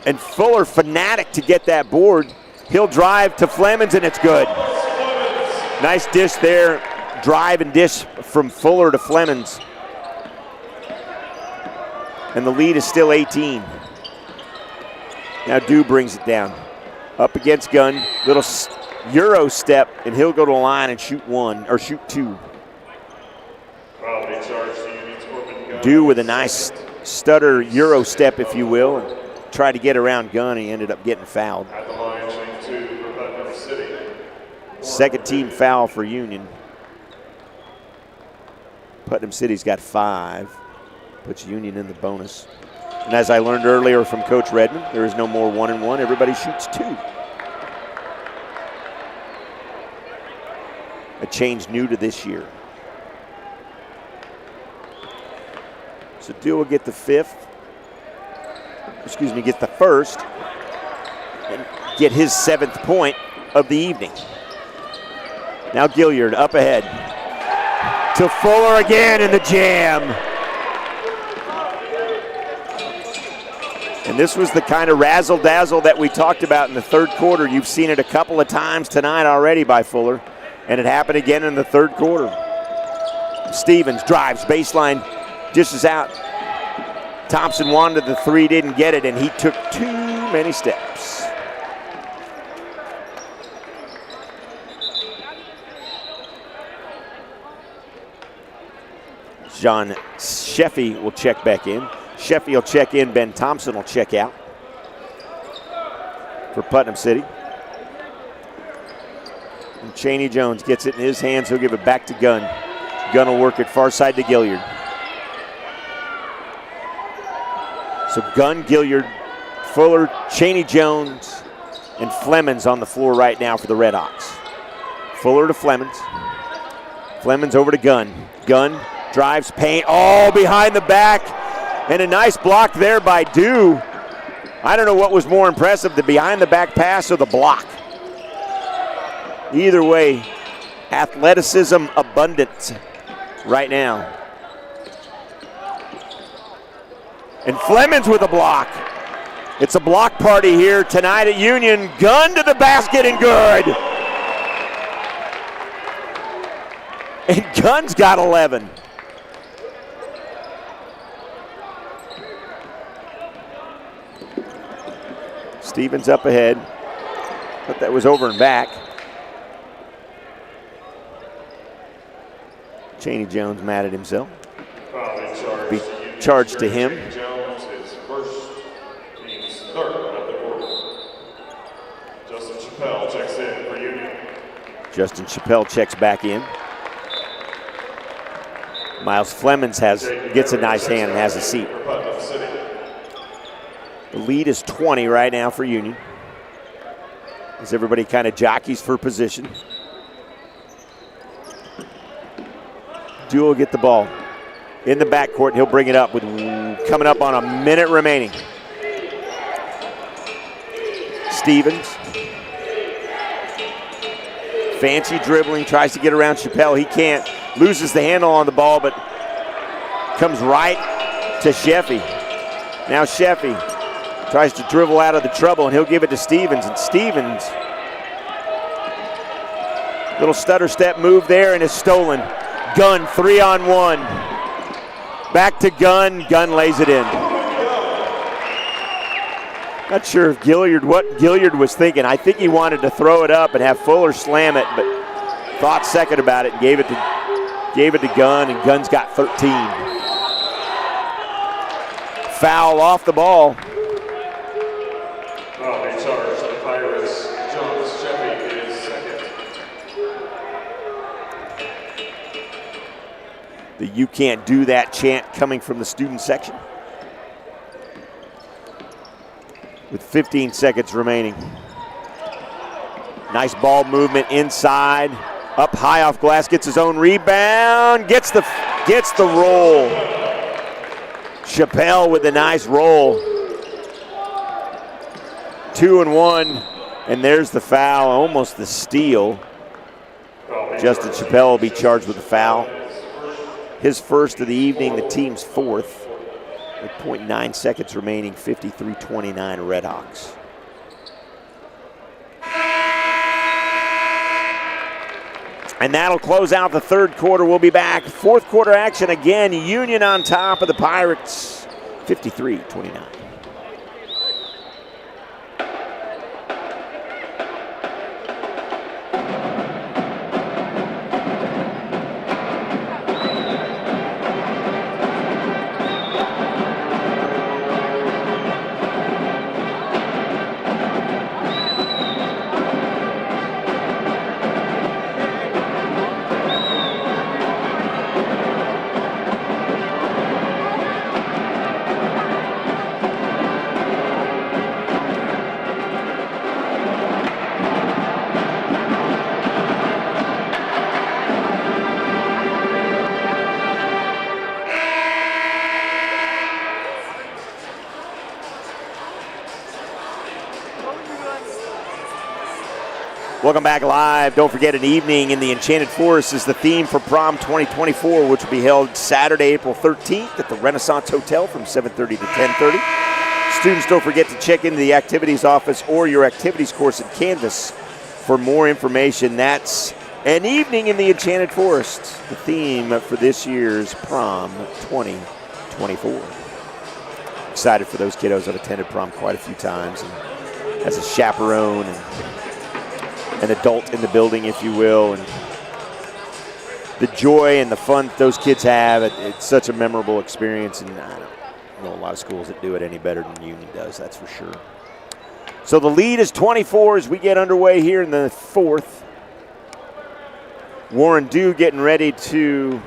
And Fuller fanatic to get that board. He'll drive to Flemings, and it's good. Nice dish there. Drive and dish from Fuller to Flemings. And the lead is still 18. Now Dew brings it down. Up against Gunn. Little Euro step, and he'll go to the line and shoot 2. Dew with a nice stutter Euro step, if you will, and tried to get around Gunn. He ended up getting fouled. At the line, shooting 2 for Putnam City. Second team foul for Union. Putnam City's got 5. Puts Union in the bonus. And as I learned earlier from Coach Redmond, there is no more 1-and-1. Everybody shoots 2. A change new to this year. So Dew will get the 5th. Get the 1st. And get his 7th point of the evening. Now Gilliard up ahead. To Fuller again in the jam. And this was the kind of razzle-dazzle that we talked about in the third quarter. You've seen it a couple of times tonight already by Fuller. And it happened again in the third quarter. Stevens drives, baseline, dishes out. Thompson wanted the 3, didn't get it, and he took too many steps. John Sheffy will check back in. Sheffy will check in. Ben Thompson will check out for Putnam City. And Cheney Jones gets it in his hands. He'll give it back to Gunn. Gunn will work it far side to Gilliard. So Gunn, Gilliard, Fuller, Cheney Jones, and Flemings on the floor right now for the Red Hawks. Fuller to Flemings. Flemings over to Gunn. Gunn drives paint, all behind the back, and a nice block there by Dew. I don't know what was more impressive, the behind the back pass or the block. Either way, athleticism abundant right now. And Flemings with a block. It's a block party here tonight at Union. Gunn to the basket and good. And Gunn's got 11. Stevens up ahead. Thought that was over and back. Cheney Jones mad at himself. Be charged to him. Jones is first, team's third of the quarter. Justin Chappelle checks in for Union. Justin Chappelle checks back in. Miles Flemings gets a nice hand and has a seat. The lead is 20 right now for Union, as everybody kind of jockeys for position. Dew will get the ball in the backcourt. He'll bring it up with coming up on a minute remaining. Stevens. Fancy dribbling, tries to get around Chappelle. He can't. Loses the handle on the ball, but comes right to Sheffy. Now Sheffy tries to dribble out of the trouble, and he'll give it to Stevens. And Stevens, little stutter step move there, and is stolen. Gunn 3-on-1. Back to Gunn. Gunn lays it in. Not sure if what Gilliard was thinking. I think he wanted to throw it up and have Fuller slam it, but thought second about it and gave it to Gunn, and Gunn's got 13. Foul off the ball. Well, they charge the Pirates. John Sheffy is second. The "you can't do that" chant coming from the student section. With 15 seconds remaining. Nice ball movement inside. Up high off glass, gets his own rebound, gets the roll. Chappelle with a nice roll. 2-1, and there's the foul, almost the steal. Justin Chappelle will be charged with a foul. His first of the evening, the team's fourth. With 0.9 seconds remaining, 53-29 Redhawks. And that'll close out the third quarter. We'll be back. Fourth quarter action again. Union on top of the Pirates, 53-29. Welcome back live. Don't forget, an evening in the Enchanted Forest is the theme for Prom 2024, which will be held Saturday, April 13th at the Renaissance Hotel from 7:30 to 10:30. Students, don't forget to check into the activities office or your activities course at Canvas for more information. That's an evening in the Enchanted Forest, the theme for this year's Prom 2024. Excited for those kiddos. I've attended prom quite a few times, and as a chaperone and an adult in the building, if you will, and the joy and the fun that those kids have. It's such a memorable experience, and I don't know a lot of schools that do it any better than Union does, that's for sure. So the lead is 24 as we get underway here in the fourth. Warren Dew getting ready to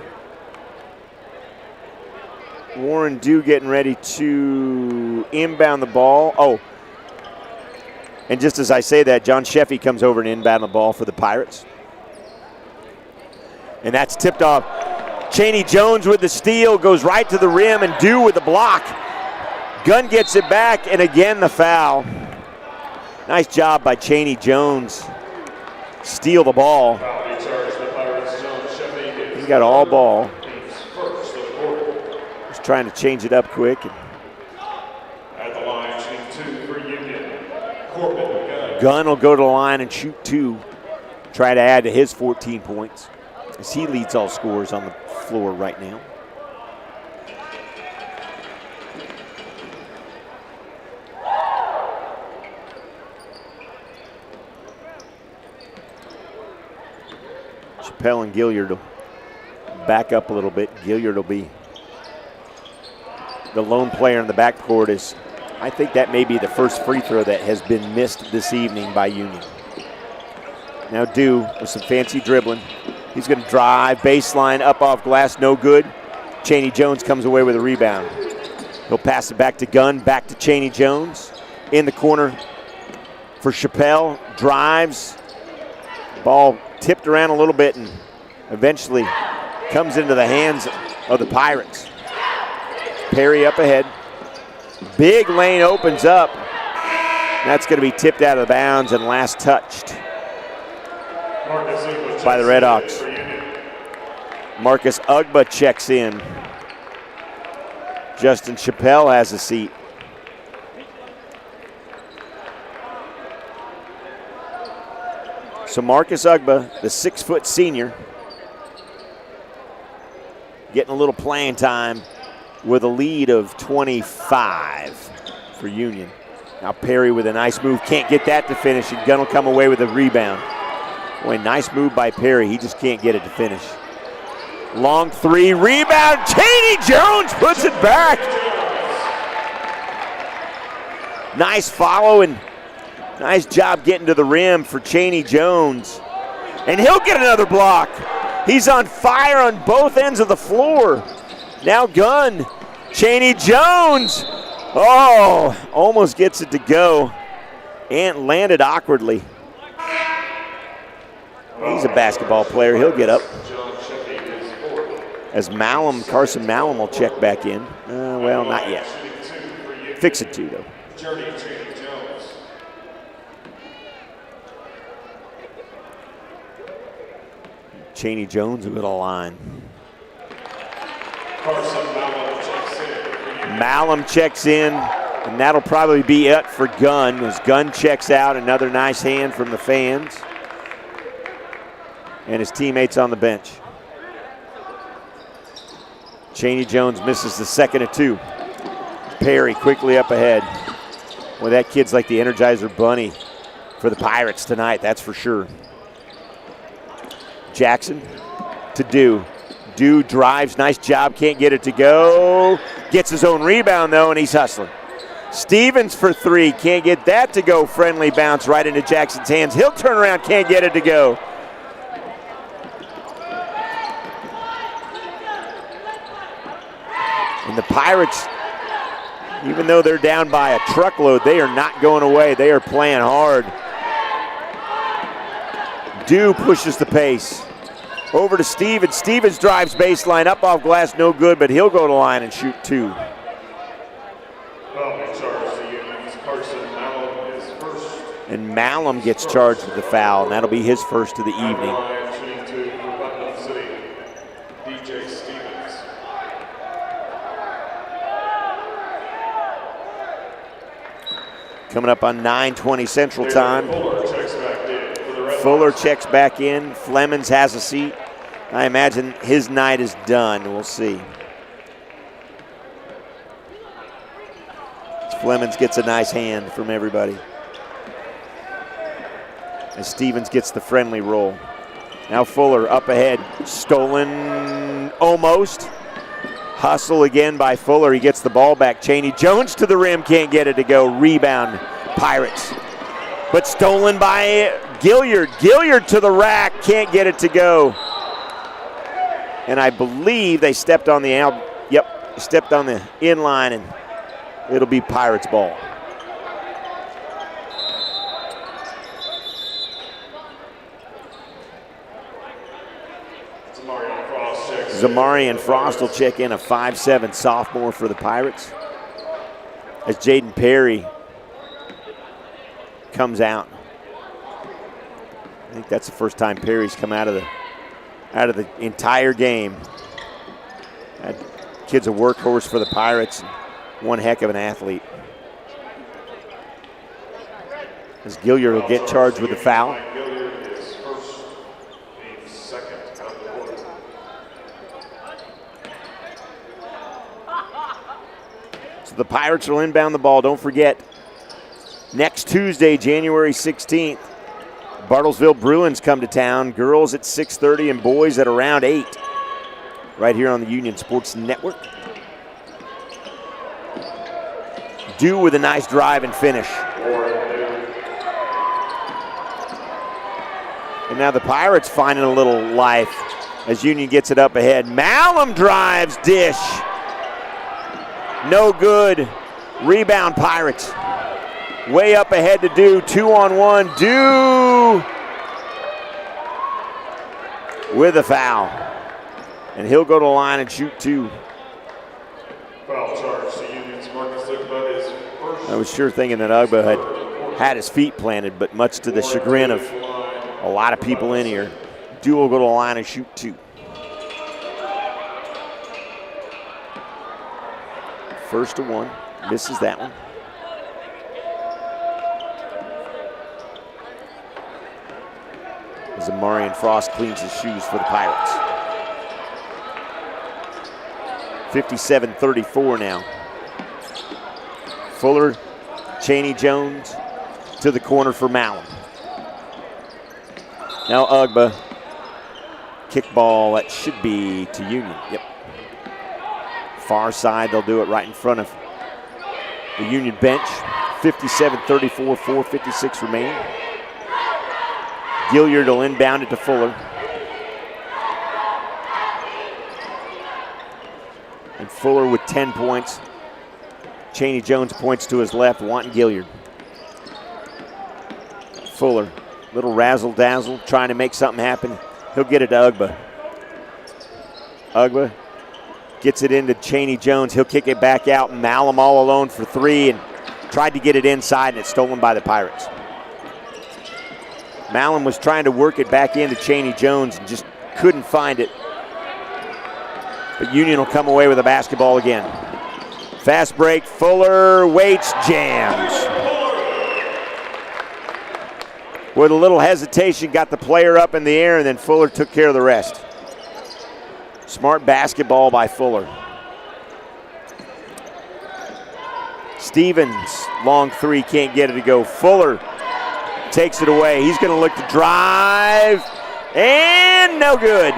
inbound the ball. Oh, and just as I say that, John Sheffy comes over and inbound the ball for the Pirates. And that's tipped off. Chaney Jones with the steal, goes right to the rim, and Dew with the block. Gunn gets it back, and again the foul. Nice job by Chaney Jones. Steal the ball. He got all ball. Just trying to change it up quick. Gunn will go to the line and shoot two, try to add to his 14 points, as he leads all scorers on the floor right now. Chappelle and Gilliard will back up a little bit. Gilliard will be the lone player in the backcourt. I think that may be the first free throw that has been missed this evening by Union. Now Dew with some fancy dribbling. He's going to drive, baseline, up off glass, no good. Chaney Jones comes away with a rebound. He'll pass it back to Gunn, back to Chaney Jones. In the corner for Chappelle, drives. Ball tipped around a little bit and eventually comes into the hands of the Pirates. Perry up ahead. Big lane opens up. That's going to be tipped out of the bounds and last touched by the Redhawks. Marcus Ugba checks in. Justin Chappelle has a seat. So Marcus Ugba, the 6-foot senior, getting a little playing time with a lead of 25 for Union. Now Perry with a nice move, can't get that to finish, and Gunn will come away with a rebound. Boy, nice move by Perry, he just can't get it to finish. Long three, rebound, Cheney Jones puts it back. Nice follow and nice job getting to the rim for Cheney Jones. And he'll get another block. He's on fire on both ends of the floor. Now Gunn, Cheney Jones. Oh, almost gets it to go and landed awkwardly. He's a basketball player, he'll get up. As Carson Malum will check back in. Well, not yet. Fix it too, though. Cheney Jones with a line. Malum checks in, and that'll probably be it for Gunn. As Gunn checks out, another nice hand from the fans. And his teammates on the bench. Cheney Jones misses the second of two. Perry quickly up ahead. Well, that kid's like the Energizer Bunny for the Pirates tonight, that's for sure. Jackson to Dew. Dew drives, nice job, can't get it to go. Gets his own rebound though, and he's hustling. Stevens for three, can't get that to go. Friendly bounce right into Jackson's hands. He'll turn around, can't get it to go. And the Pirates, even though they're down by a truckload, they are not going away. They are playing hard. Dew pushes the pace. Over to Stevens. Stevens drives baseline, up off glass, no good, but he'll go to line and shoot two. And Malum gets charged with the foul, and that'll be his first of the evening. Coming up on 9:20 Central Time. Fuller checks back in. Flemings has a seat. I imagine his night is done. We'll see. Flemings gets a nice hand from everybody. As Stevens gets the friendly roll. Now Fuller up ahead. Stolen almost. Hustle again by Fuller. He gets the ball back. Cheney Jones to the rim. Can't get it to go. Rebound, Pirates. But stolen by Gilliard. Gilliard to the rack. Can't get it to go. And I believe they stepped on the stepped on the inline, and it'll be Pirates ball. Zamarian Frost will check in, a 5'7" sophomore for the Pirates. As Jaden Perry comes out. I think that's the first time Perry's come out of the entire game. That kid's a workhorse for the Pirates. One heck of an athlete. As Gilliard will get charged with the foul. The Pirates will inbound the ball. Don't forget, next Tuesday, January 16th, Bartlesville Bruins come to town. Girls at 6:30 and boys at around 8. Right here on the Union Sports Network. Dew with a nice drive and finish. And now the Pirates finding a little life as Union gets it up ahead. Malum drives, dish. No good. Rebound Pirates. Way up ahead to Dew. 2-on-1. Dew with a foul. And he'll go to the line and shoot two. Foul charge to Union's Marcus Ugba is first. I was sure thinking that Ugba had his feet planted, but much to the chagrin of a lot of people in here, Dual will go to the line and shoot 2. First to 1, misses that one. As Amarian Frost cleans his shoes for the Pirates. 57-34 now. Fuller, Chaney Jones to the corner for Malum. Now Ugba, kickball that should be to Union. Yep. Far side, they'll do it right in front of the Union bench. 57-34, 4:56 remaining. Gilliard will inbound it to Fuller. And Fuller with 10 points. Chaney Jones points to his left, wanting Gilliard. Fuller, little razzle-dazzle, trying to make something happen. He'll get it to Ugba. Ugba gets it into Chaney Jones. He'll kick it back out. Malum all alone for 3 and tried to get it inside, and it's stolen by the Pirates. Malum was trying to work it back into Chaney Jones and just couldn't find it. But Union will come away with a basketball again. Fast break, Fuller waits, jams. With a little hesitation, got the player up in the air, and then Fuller took care of the rest. Smart basketball by Fuller. Stevens, long 3, can't get it to go. Fuller takes it away. He's going to look to drive, and no good.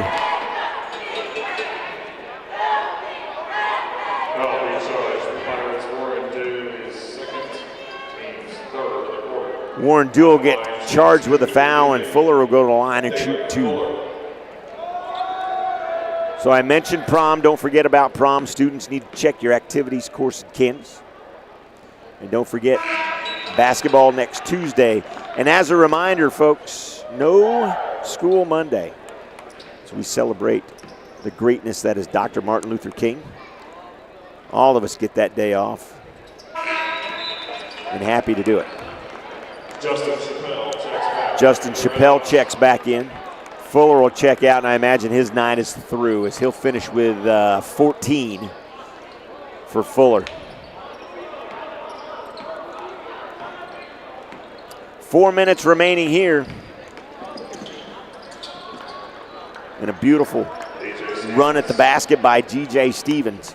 Warren Dual get charged with a foul, and Fuller will go to the line and shoot 2. So I mentioned prom. Don't forget about prom. Students need to check your activities, course, and canvas. And don't forget basketball next Tuesday. And as a reminder, folks, no school Monday. So we celebrate the greatness that is Dr. Martin Luther King. All of us get that day off. And happy to do it. Justin Chappelle checks back in. Fuller will check out, and I imagine his 9 is through, as he'll finish with 14 for Fuller. 4 minutes remaining here. And a beautiful run at the basket by DJ Stevens.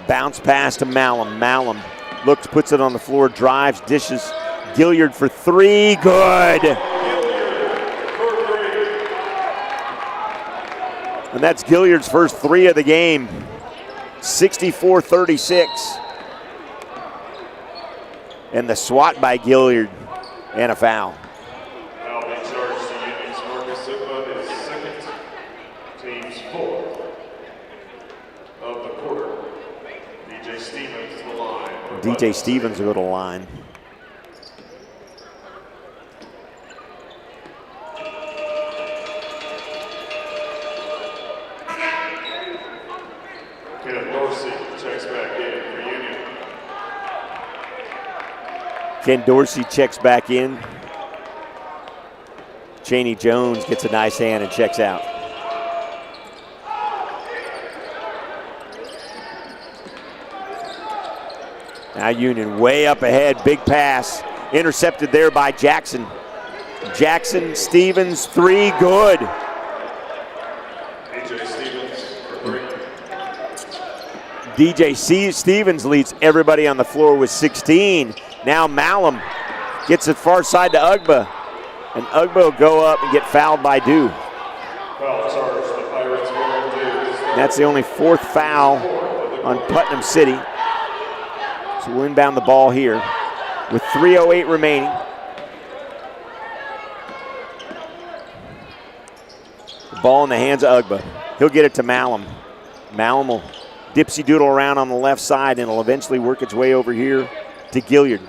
Bounce pass to Malum. Malum looks, puts it on the floor, drives, dishes. Gilliard for 3, good. And that's Gilliard's first 3 of the game. 64-36. And the swat by Gilliard and a foul. Foul being charged to Union's Marcus Sigma, his second, team's 4th of the quarter. DJ Stevens to the line. DJ Stevens will go to the line. Ken Dorsey checks back in. Chaney Jones gets a nice hand and checks out. Now Union way up ahead, big pass. Intercepted there by Jackson. Jackson, Stevens, 3, good. DJ Stevens leads everybody on the floor with 16. Now Malum gets it far side to Ugba. And Ugba will go up and get fouled by Dew. Foul charge, the Pirates will do. That's the only 4th foul on Putnam City. So we'll inbound the ball here with 3:08 remaining. The ball in the hands of Ugba. He'll get it to Malum. Malum will dipsy doodle around on the left side, and it'll eventually work its way over here to Gilliard.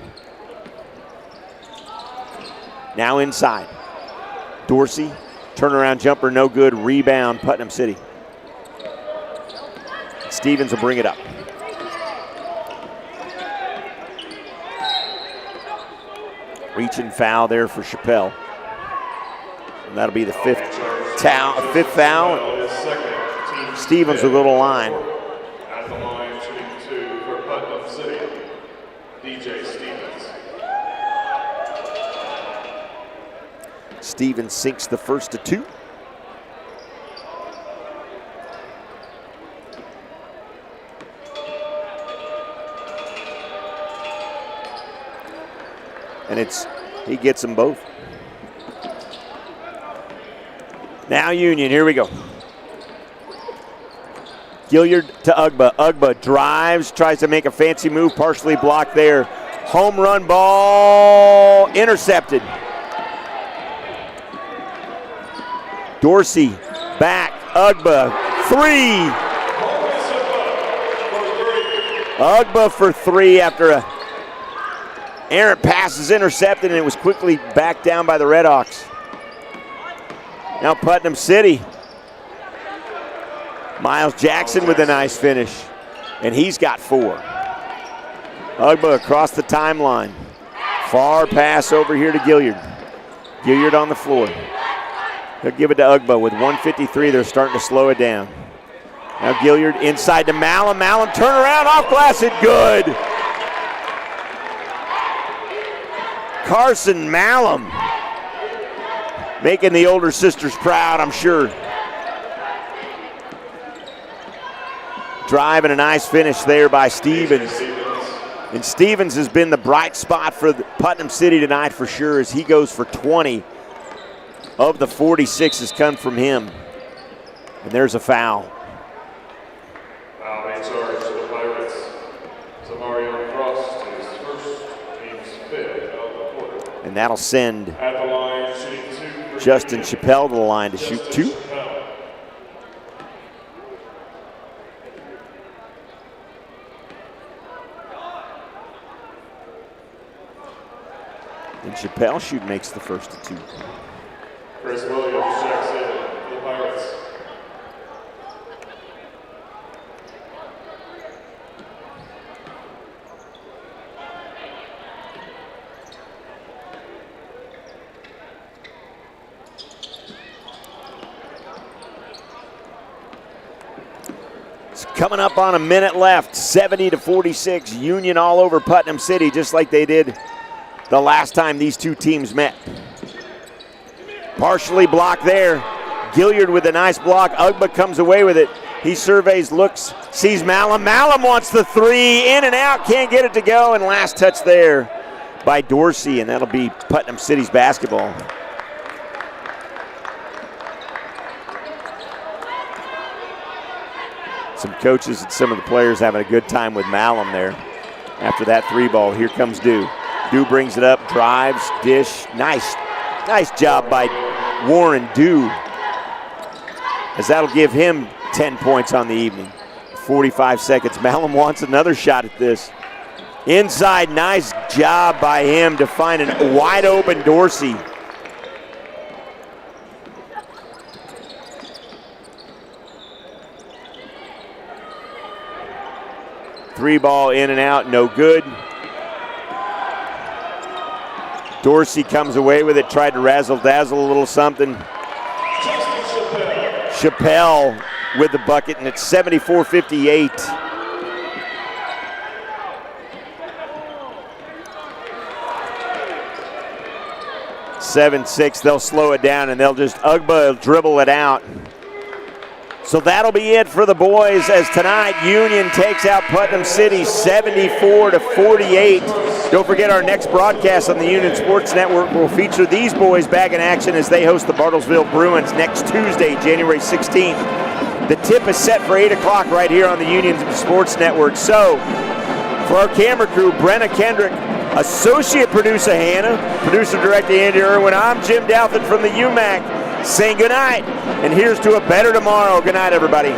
Now inside. Dorsey, turnaround jumper, no good. Rebound, Putnam City. Stevens will bring it up. Reaching foul there for Chappelle. And that'll be the fifth foul. Stevens will go to the line. At the line, shooting 2 for Putnam City, DJ Stevens. Stevens sinks the first to 2. And he gets them both. Now Union, here we go. Gilliard to Ugba. Ugba drives, tries to make a fancy move, partially blocked there. Home run ball intercepted. Dorsey back, Ugba, 3. Ugba for 3 after a errant pass is intercepted, and it was quickly backed down by the Redhawks. Now Putnam City. Miles Jackson with a nice finish, and he's got 4. Ugba across the timeline. Far pass over here to Gilliard. Gilliard on the floor. He'll give it to Ugba with 1:53. They're starting to slow it down. Now Gilliard inside to Malum. Malum turn around off glass and good. Carson Malum making the older sisters proud, I'm sure. Drive and a nice finish there by Stevens. And Stevens has been the bright spot for Putnam City tonight for sure, as he goes for 20. Of the 46 has come from him. And there's a foul. Foul being charged to the Pirates. Samario Frost is first, team's 5th of the quarter. And that'll send At the line, shooting 2 for Justin Chappelle to the line to shoot 2. And Chappelle makes the first of 2. Chris Williams checks in for the Pirates. It's coming up on a minute left, 70-46. Union all over Putnam City, just like they did the last time these two teams met. Partially blocked there. Gilliard with a nice block. Ugba comes away with it. He surveys, looks, sees Malum. Malum wants the 3, in and out, can't get it to go, and last touch there by Dorsey, and that'll be Putnam City's basketball. Some coaches and some of the players having a good time with Malum there. After that 3 ball, here comes Dew. Dew brings it up, drives, dish. Nice job by Warren Dew, as that'll give him 10 points on the evening. 45 seconds. Malum wants another shot at this. Inside, nice job by him to find a wide open Dorsey. Three ball in and out, no good. Dorsey comes away with it, tried to razzle-dazzle a little something. Chappelle with the bucket, and it's 74-58. (7-6). They'll slow it down, and they'll just Ugba dribble it out. So that'll be it for the boys, as tonight Union takes out Putnam City 74-48. Don't forget, our next broadcast on the Union Sports Network will feature these boys back in action as they host the Bartlesville Bruins next Tuesday, January 16th. The tip is set for 8 o'clock right here on the Union Sports Network. So, for our camera crew, Brenna Kendrick, associate producer Hannah, producer-director Andy Irwin, I'm Jim Douthit from the UMAC, saying good night, and here's to a better tomorrow. Good night, everybody.